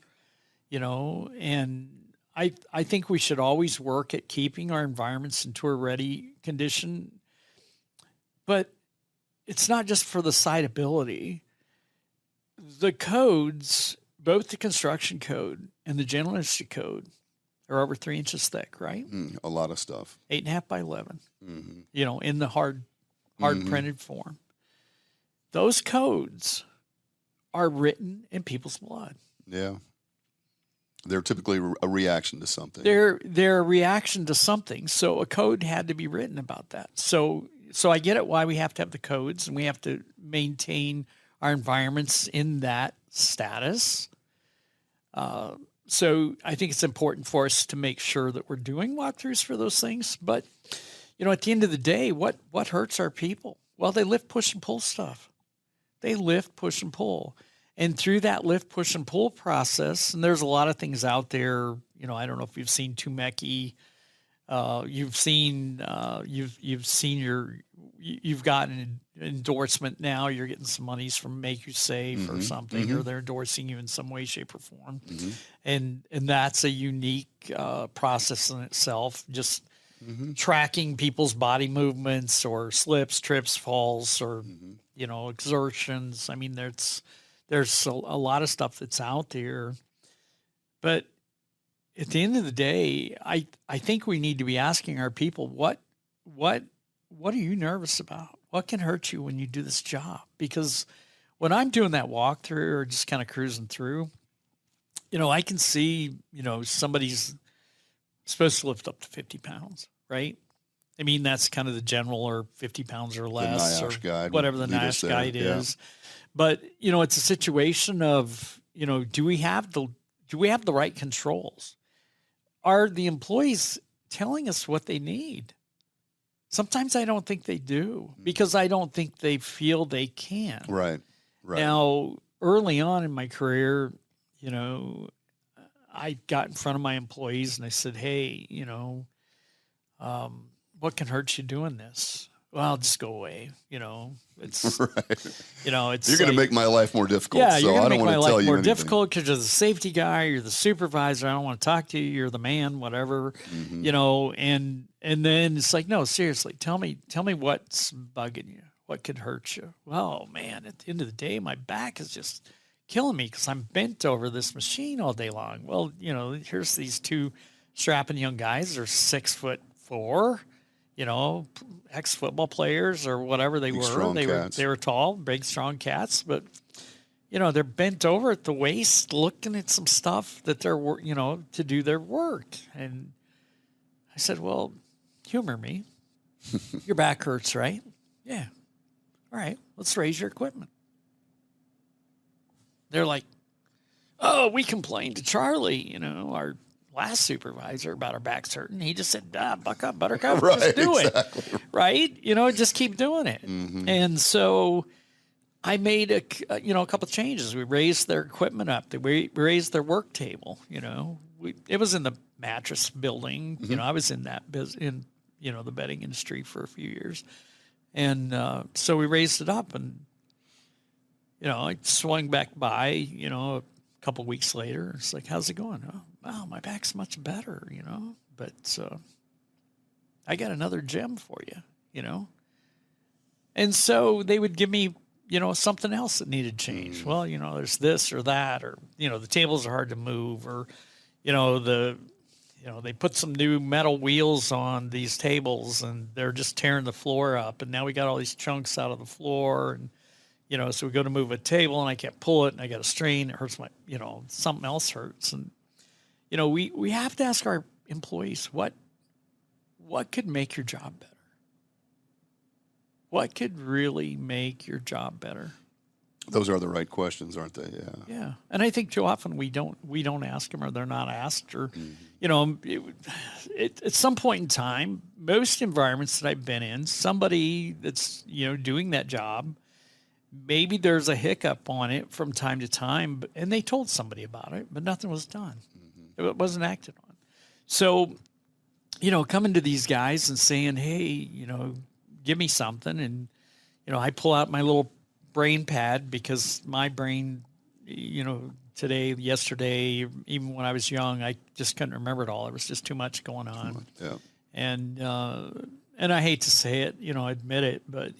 and I think we should always work at keeping our environments in tour ready condition, but it's not just for the siteability. The codes, both the construction code and the general industry code, are over 3 inches thick, right? A lot of stuff. 8.5 by 11, in the hard printed form. Those codes are written in people's blood. Yeah. They're typically a reaction to something. They're a reaction to something. So a code had to be written about that. So I get it why we have to have the codes and we have to maintain our environments in that status. So I think it's important for us to make sure that we're doing walkthroughs for those things. But, at the end of the day, what hurts our people? Well, they lift, push, and pull stuff. They lift, push, and pull. And through that lift, push, and pull process, and there's a lot of things out there. I don't know if you've seen Tumeki. You've gotten an endorsement now. You're getting some monies from Make You Safe or something, or they're endorsing you in some way, shape, or form. And that's a unique process in itself. Just tracking people's body movements or slips, trips, falls, or exertions. I mean, there's a lot of stuff that's out there, but at the end of the day, I think we need to be asking our people, what are you nervous about? What can hurt you when you do this job? Because when I'm doing that walkthrough or just kind of cruising through, I can see, somebody's supposed to lift up to 50 pounds, right? I mean, that's kind of the general, or 50 pounds or less, or whatever the NIOSH guide is. But, it's a situation of, do we have the right controls? Are the employees telling us what they need? Sometimes I don't think they do, because I don't think they feel they can. Right. Now, early on in my career, I got in front of my employees and I said, hey, what can hurt you doing this? Well, just go away. It's right. It's you're going to make my life more difficult. Yeah, so you're going to I make don't my want to tell life you more anything. difficult because you're the safety guy, you're the supervisor. I don't want to talk to you. You're the man, whatever. And then it's like, no, seriously, tell me what's bugging you. What could hurt you? Well, man, at the end of the day, my back is just killing me because I'm bent over this machine all day long. Well, here's these 2 strapping young guys. They're 6'4", ex-football players or whatever they were. They were tall, big, strong cats, but they're bent over at the waist, looking at some stuff that they're to do their work. And I said, well, humor me. Your back hurts, right? Yeah. All right, let's raise your equipment. They're like, oh, we complained to Charlie, our last supervisor, about our backs hurting. He just said, buck up, buttercup, right, just do exactly. it. Right? Just keep doing it. And so I made a couple of changes. We raised their equipment up. We raised their work table. It was in the mattress building. I was in that in the bedding industry for a few years. And so we raised it up, and I swung back by, a couple of weeks later. It's like, how's it going? Oh, wow, my back's much better, but I got another gem for you, And so they would give me, something else that needed change. Well, there's this or that, or, the tables are hard to move, or, they put some new metal wheels on these tables and they're just tearing the floor up. And now we got all these chunks out of the floor, and, So we go to move a table and I can't pull it and I got a strain. It hurts something else hurts. And, we have to ask our employees, what could make your job better? What could really make your job better? Those are the right questions, aren't they? Yeah. Yeah. And I think too often we don't ask them, or they're not asked, or, at some point in time, most environments that I've been in, somebody that's, doing that job, maybe there's a hiccup on it from time to time, and they told somebody about it, but nothing was done. It wasn't acted on. So, coming to these guys and saying, hey, give me something. And, I pull out my little brain pad, because my brain, today, yesterday, even when I was young, I just couldn't remember it all. There was just too much going on. Yeah. And I hate to say it, admit it, but,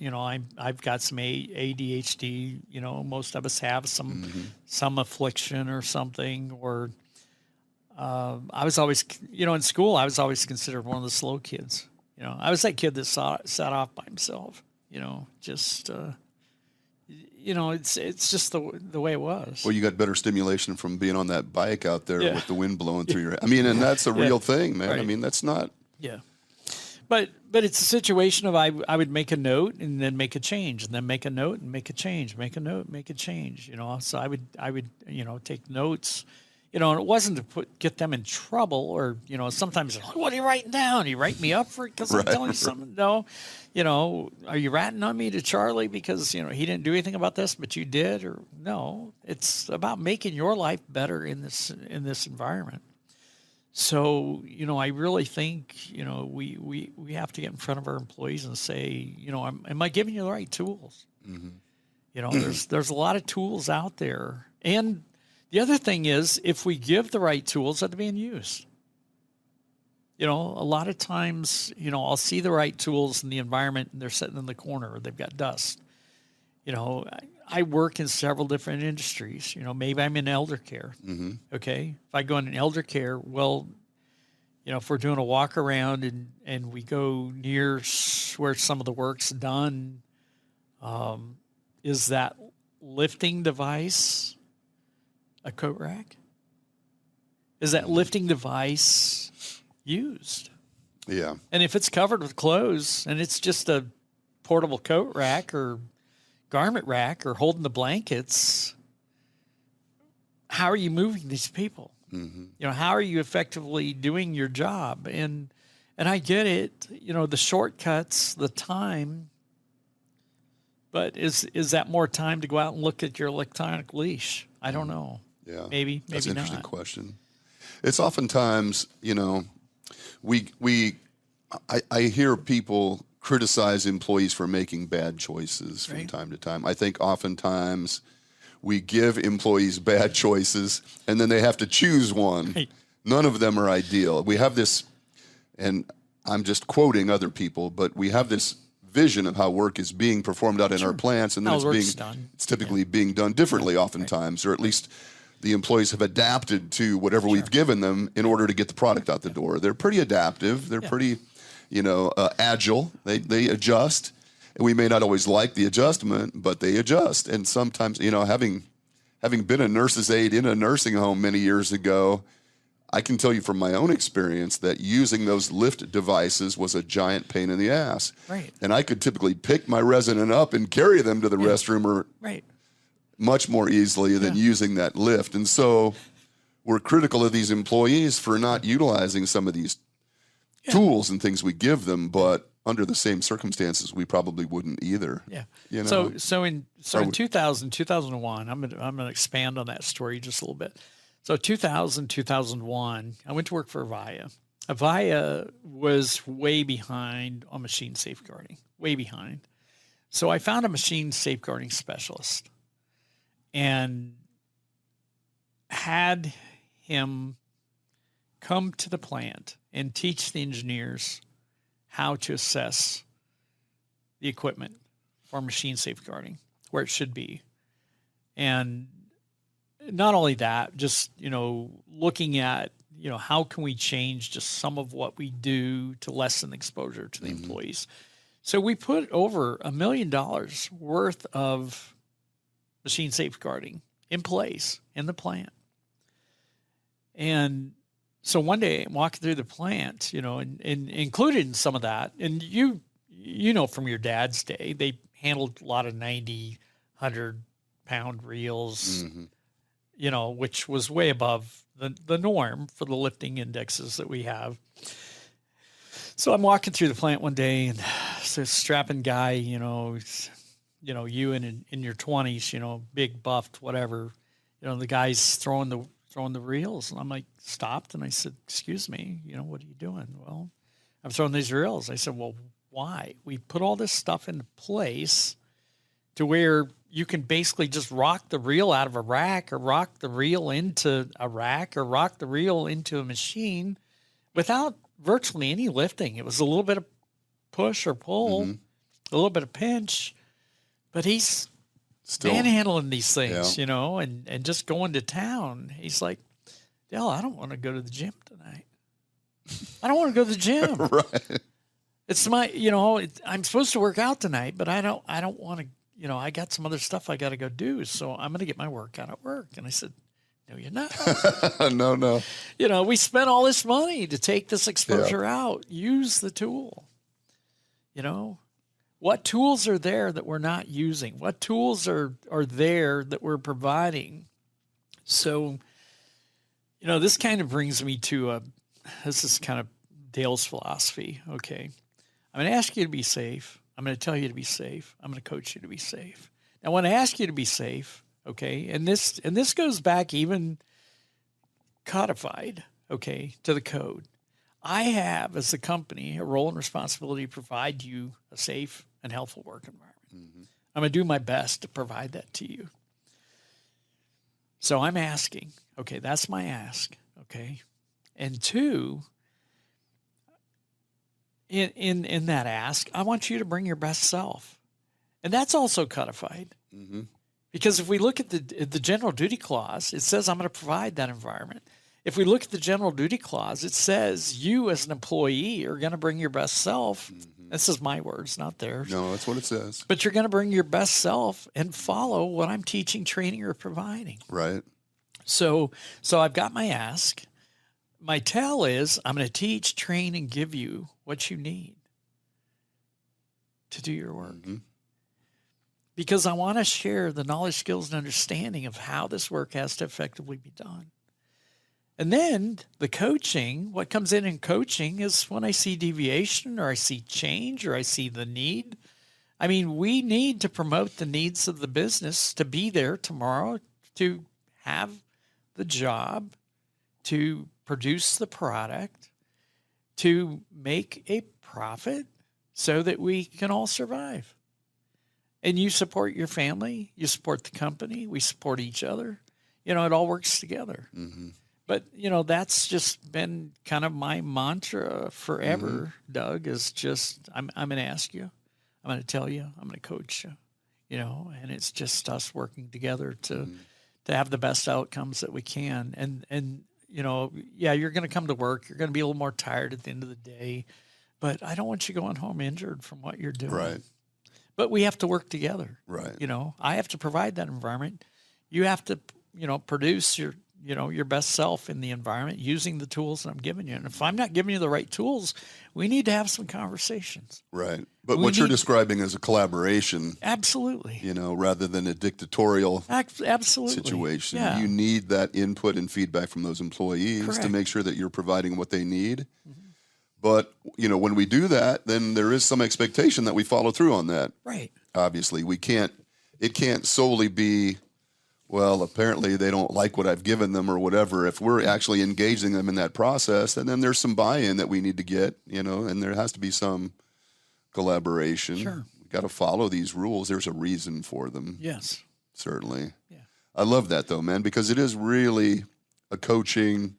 I've got some ADHD, most of us have some affliction or something, or I was always, in school, I was always considered one of the slow kids. I was that kid that sat off by himself, it's just the way it was. Well, you got better stimulation from being on that bike out there with the wind blowing through your head. I mean, and that's a real thing, man. Right. I mean, that's not. Yeah. But it's a situation of I would make a note and then make a change, and then make a note and make a change, make a note, make a change, So I would take notes, and it wasn't to get them in trouble, or, sometimes, what are you writing down? You write me up for it because I'm telling you something? No. Are you ratting on me to Charlie because, he didn't do anything about this, but you did? Or no, it's about making your life better in this environment. So, I really think, we have to get in front of our employees and say, am I giving you the right tools? Mm-hmm. There's a lot of tools out there. And the other thing is, if we give the right tools, they're being used. A lot of times, I'll see the right tools in the environment and they're sitting in the corner, or they've got dust. I work in several different industries. Maybe I'm in elder care. Mm-hmm. Okay. If I go in elder care, well, if we're doing a walk around and we go near where some of the work's done, is that lifting device a coat rack? Is that lifting device used? Yeah. And if it's covered with clothes and it's just a portable coat rack or garment rack or holding the blankets, how are you moving these people? Mm-hmm. How are you effectively doing your job? And I get it, the shortcuts, the time, but is that more time to go out and look at your electronic leash? I don't know. Yeah. Maybe That's an interesting not. question. It's oftentimes, I hear people criticize employees for making bad choices from time to time. I think oftentimes we give employees bad choices and then they have to choose one. Right. None of them are ideal. We have this, and I'm just quoting other people, but we have this vision of how work is being performed out in our plants, and then it's typically being done differently oftentimes, or at least the employees have adapted to whatever we've given them in order to get the product out the door. They're pretty adaptive. They're pretty, agile. They adjust. And we may not always like the adjustment, but they adjust. And sometimes, having been a nurse's aide in a nursing home many years ago, I can tell you from my own experience that using those lift devices was a giant pain in the ass. Right. And I could typically pick my resident up and carry them to the restroom or much more easily than using that lift. And so we're critical of these employees for not utilizing some of these tools and things we give them, but under the same circumstances, we probably wouldn't either. Yeah. So in 2001, I'm going to expand on that story just a little bit. So 2001, I went to work for Avaya. Avaya was way behind on machine safeguarding, way behind. So I found a machine safeguarding specialist and had him come to the plant and teach the engineers how to assess the equipment for machine safeguarding, where it should be. And not only that, just, looking at, how can we change just some of what we do to lessen exposure to the employees. So we put over $1 million worth of machine safeguarding in place in the plant. And so one day I'm walking through the plant, and included in some of that, and you know from your dad's day, they handled a lot of 90, 100-pound reels, which was way above the norm for the lifting indexes that we have. So I'm walking through the plant one day, and this strapping guy, you in your 20s, big buffed, whatever, the guy's throwing the reels. And I'm like, stopped. And I said, excuse me, what are you doing? Well, I'm throwing these reels. I said, well, why? We put all this stuff into place to where you can basically just rock the reel out of a rack, or rock the reel into a rack, or rock the reel into a machine without virtually any lifting. It was a little bit of push or pull, a little bit of pinch, but he's still manhandling these things, and just going to town. He's like, Dale, I don't want to go to the gym tonight. I don't want to go to the gym. Right. It's my, I'm supposed to work out tonight, but I don't want to, I got some other stuff I got to go do. So I'm going to get my workout at work. And I said, no, you're not. No. We spent all this money to take this exposure out. Use the tool. What tools are there that we're not using? What tools are there that we're providing? So, this kind of brings me to this is kind of Dale's philosophy. Okay. I'm going to ask you to be safe. I'm going to tell you to be safe. I'm going to coach you to be safe. Now, when I ask you to be safe, okay, and this goes back even codified, okay, to the code. I have, as a company, a role and responsibility to provide you a safe and healthful work environment. I'm going to do my best to provide that to you. So I'm asking, okay, that's my ask, okay? And two, in that ask, I want you to bring your best self. And that's also codified. Because if we look at the general duty clause, it says I'm going to provide that environment. If we look at the general duty clause, it says you as an employee are going to bring your best self. This is my words, not theirs. No, that's what it says. But you're going to bring your best self and follow what I'm teaching, training, or providing. Right. So I've got my ask. My tell is I'm going to teach, train, and give you what you need to do your work. Because I want to share the knowledge, skills, and understanding of how this work has to effectively be done. And then the coaching, what comes in coaching is when I see deviation, or I see change, or I see the need. I mean, we need to promote the needs of the business to be there tomorrow, to have the job, to produce the product, to make a profit so that we can all survive. And you support your family, you support the company, we support each other. It all works together. But, that's just been kind of my mantra forever, Doug, is just, I'm going to ask you, I'm going to tell you, I'm going to coach you, and it's just us working together to have the best outcomes that we can. And you're going to come to work, you're going to be a little more tired at the end of the day, but I don't want you going home injured from what you're doing. Right. But we have to work together. Right. I have to provide that environment. You have to, produce your best self in the environment using the tools that I'm giving you. And if I'm not giving you the right tools, we need to have some conversations. Right. But what you're describing is a collaboration. Absolutely. Rather than a dictatorial absolutely situation. Yeah. You need that input and feedback from those employees to make sure that you're providing what they need. But, when we do that, then there is some expectation that we follow through on that. Right. Obviously, it can't solely be, well, apparently they don't like what I've given them or whatever. If we're actually engaging them in that process, and then there's some buy-in that we need to get, and there has to be some collaboration. Sure. We've got to follow these rules. There's a reason for them. Yes. Certainly. Yeah. I love that, though, man, because it is really a coaching,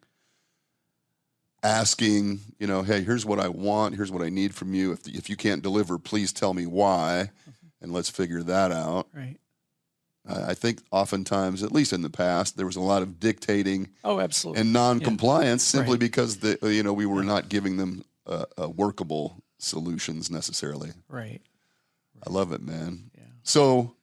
asking, hey, here's what I want. Here's what I need from you. If you can't deliver, please tell me why, and let's figure that out. Right. I think oftentimes, at least in the past, there was a lot of dictating absolutely. And non-compliance simply because we were not giving them workable solutions necessarily. Right. I love it, man. Yeah. So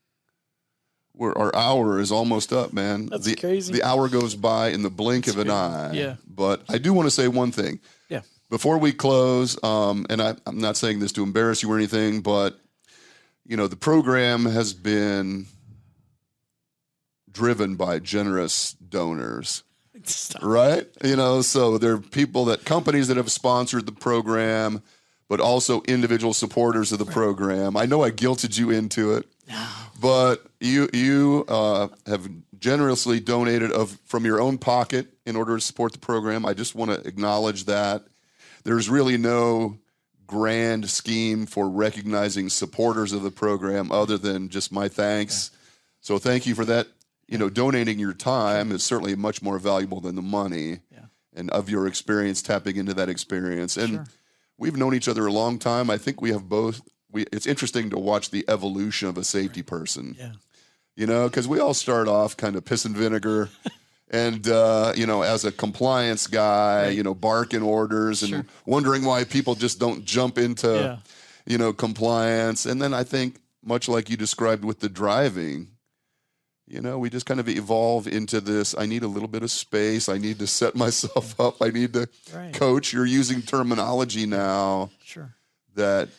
our hour is almost up, man. That's crazy. The hour goes by in the blink of an eye. Yeah. But I do want to say one thing. Yeah. Before we close, and I'm not saying this to embarrass you or anything, but, the program has been driven by generous donors. Right? So there are companies that have sponsored the program, but also individual supporters of the program. I know I guilted you into it, but you have generously donated from your own pocket in order to support the program. I just want to acknowledge that. There's really no grand scheme for recognizing supporters of the program other than just my thanks. So thank you for that. Donating your time is certainly much more valuable than the money, and of your experience tapping into that experience. And we've known each other a long time. I think we have both. It's interesting to watch the evolution of a safety person. Yeah. Because we all start off kind of piss and vinegar, and as a compliance guy, barking orders and wondering why people just don't jump into, compliance. And then I think, much like you described with the driving. We just kind of evolve into this. I need a little bit of space. I need to set myself up. I need to coach. You're using terminology now that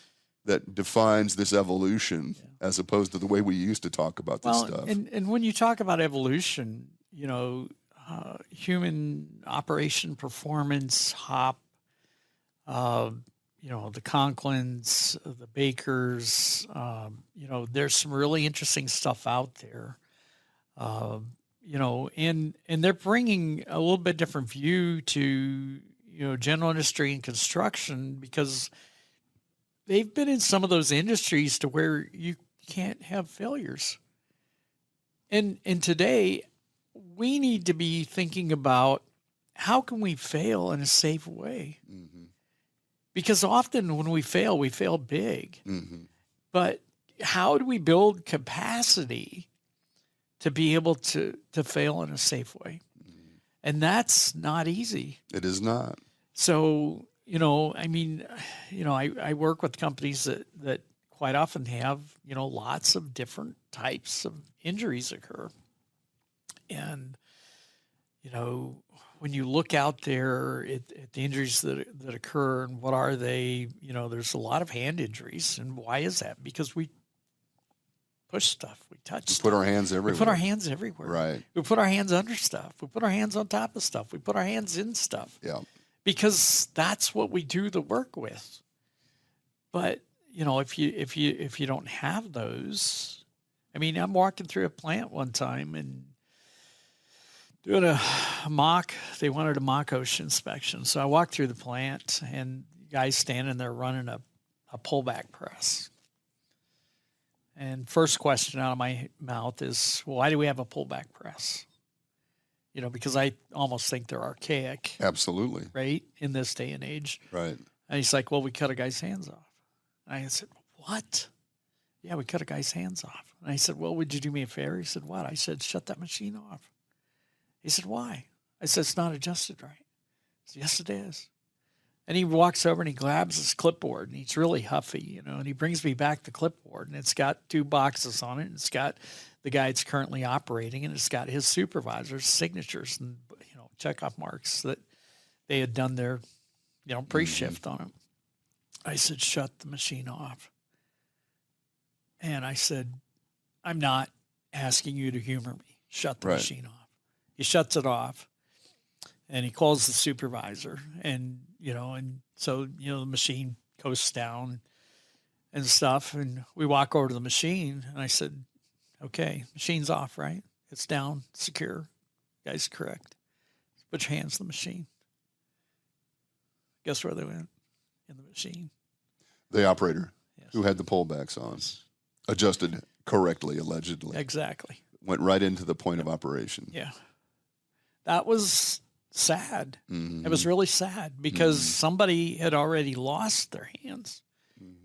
defines this evolution as opposed to the way we used to talk about this stuff. And when you talk about evolution, human operation performance, HOP, the Conklins, the Bakers, there's some really interesting stuff out there. And they're bringing a little bit different view to, general industry and construction, because they've been in some of those industries to where you can't have failures. And today we need to be thinking about how can we fail in a safe way? Mm-hmm. Because often when we fail big, but how do we build capacity to be able to fail in a safe way? And that's not easy. It is not. So, I work with companies that quite often have, lots of different types of injuries occur. And, when you look out there at the injuries that occur and what are they, there's a lot of hand injuries. And why is that? Because we push stuff. We touch stuff. We put our hands everywhere. We put our hands everywhere. Right. We put our hands under stuff. We put our hands on top of stuff. We put our hands in stuff. Yeah. Because that's what we do the work with. But, if you don't have those, I'm walking through a plant one time and doing a mock. They wanted a mock OSHA inspection. So I walked through the plant and the guy's standing there running a pullback press. And first question out of my mouth is, well, why do we have a pullback press? Because I almost think they're archaic. Absolutely. Right? In this day and age. Right. And he's like, well, we cut a guy's hands off. And I said, what? Yeah, we cut a guy's hands off. And I said, well, would you do me a favor? He said, what? I said, shut that machine off. He said, why? I said, it's not adjusted right. I said, yes, it is. And he walks over and he grabs his clipboard, and he's really huffy, and he brings me back the clipboard, and it's got 2 boxes on it. And it's got the guy it's currently operating, and it's got his supervisor's signatures and, checkoff marks that they had done their, pre-shift on it. I said, shut the machine off. And I said, I'm not asking you to humor me. Shut the machine off. He shuts it off. And he calls the supervisor, and so the machine coasts down and stuff. And we walk over to the machine, and I said, okay, machine's off, right? It's down, secure. Guy's correct. Put your hands in the machine. Guess where they went? In the machine. The operator who had the pullbacks on, adjusted correctly, allegedly. Exactly. Went right into the point of operation. Yeah. That was sad. It was really sad because somebody had already lost their hands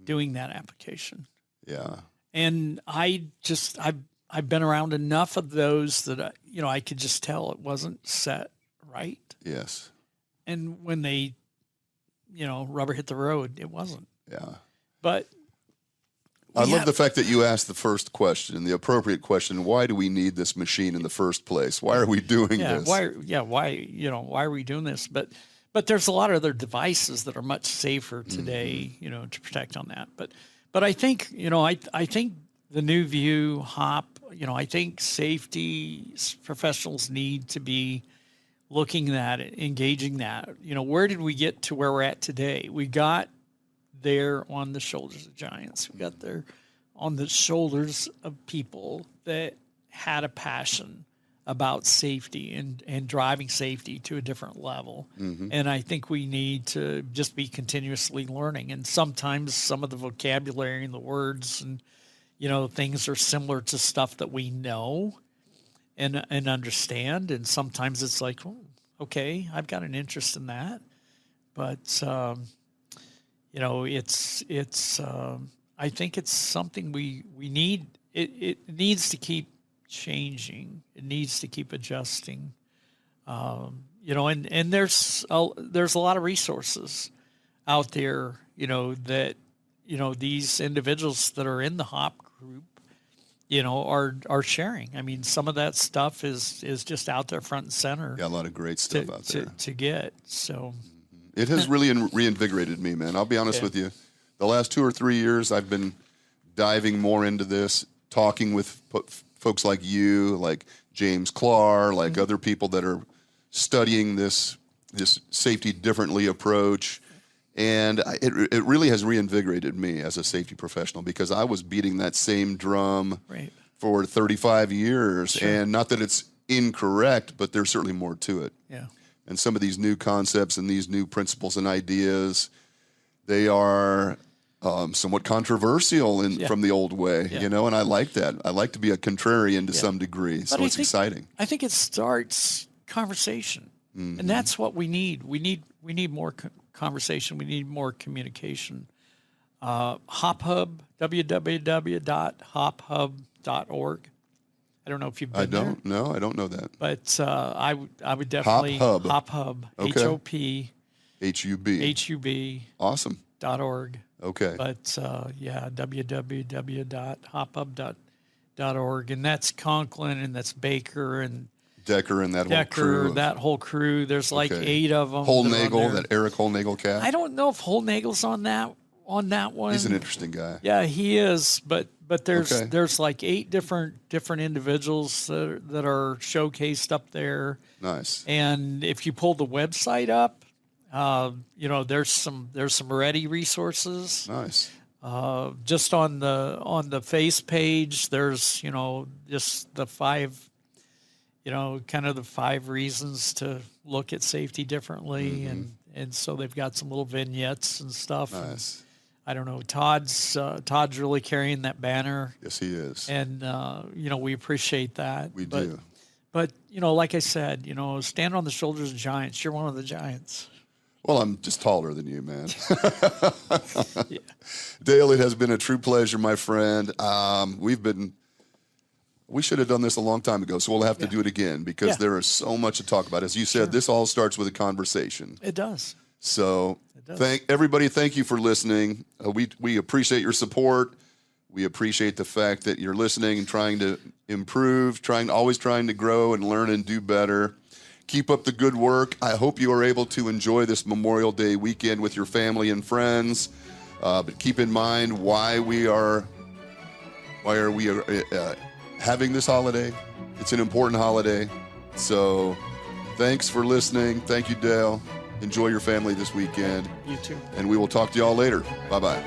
doing that application. Yeah. And I've been around enough of those that, I could just tell it wasn't set right. Yes. And when they, rubber hit the road, it wasn't. Yeah. But I love the fact that you asked the first question, the appropriate question. Why do we need this machine in the first place? Why are we doing this? Why are we doing this? But there's a lot of other devices that are much safer today, to protect on that. But I think, I think the new view HOP, I think safety professionals need to be looking at it, engaging that. Where did we get to where we're at today? We got there on the shoulders of giants. We got there on the shoulders of people that had a passion about safety and driving safety to a different level. And I think we need to just be continuously learning. And sometimes some of the vocabulary and the words and, things are similar to stuff that we know and understand. And sometimes it's like, oh, okay, I've got an interest in that. But, I think it's something we need. It needs to keep changing. It needs to keep adjusting. And there's a lot of resources out there, that, these individuals that are in the HOP group, are sharing. I mean, some of that stuff is just out there front and center. Yeah, a lot of great stuff out there to get. So it has really reinvigorated me, man. I'll be honest with you. The last 2 or 3 years, I've been diving more into this, talking with folks like you, like James Clark, like other people that are studying this safety differently approach. And it really has reinvigorated me as a safety professional, because I was beating that same drum for 35 years. Sure. And not that it's incorrect, but there's certainly more to it. Yeah. And some of these new concepts and these new principles and ideas, they are somewhat controversial from the old way, and I like that. I like to be a contrarian to some degree, so it's exciting. I think it starts conversation, and that's what we need. We need more conversation. We need more communication. Hop Hub, www.hophub.org. I don't know if you've been there. No, I don't know that. But I would definitely Hop Hub, okay. HOP, HUB. Awesome. .org. Okay. But www.hophub.org, and that's Conklin, and that's Baker and Decker and that whole crew. There's like 8 of them. Holnagel, that Eric Holnagel cat. I don't know if Holnagel's on that one. He's an interesting guy. Yeah, he is. But there's like 8 different individuals that are showcased up there. Nice. And if you pull the website up, there's some ready resources. Nice. Just on the face page, there's just the 5, kind of the 5 reasons to look at safety differently, and so they've got some little vignettes and stuff. Nice. And I don't know. Todd's really carrying that banner. Yes, he is. And we appreciate that. We do. But like I said, stand on the shoulders of giants. You're one of the giants. Well, I'm just taller than you, man. Dale, it has been a true pleasure, my friend. We should have done this a long time ago, so we'll have to do it again, because there is so much to talk about. As you said, this all starts with a conversation. It does. So thank you for listening. We appreciate your support. We appreciate the fact that you're listening and trying to improve, always trying to grow and learn and do better. Keep up the good work. I hope you are able to enjoy this Memorial Day weekend with your family and friends. But keep in mind why are we having this holiday. It's an important holiday. So thanks for listening. Thank you, Dale. Enjoy your family this weekend. You too. And we will talk to y'all later. Bye-bye.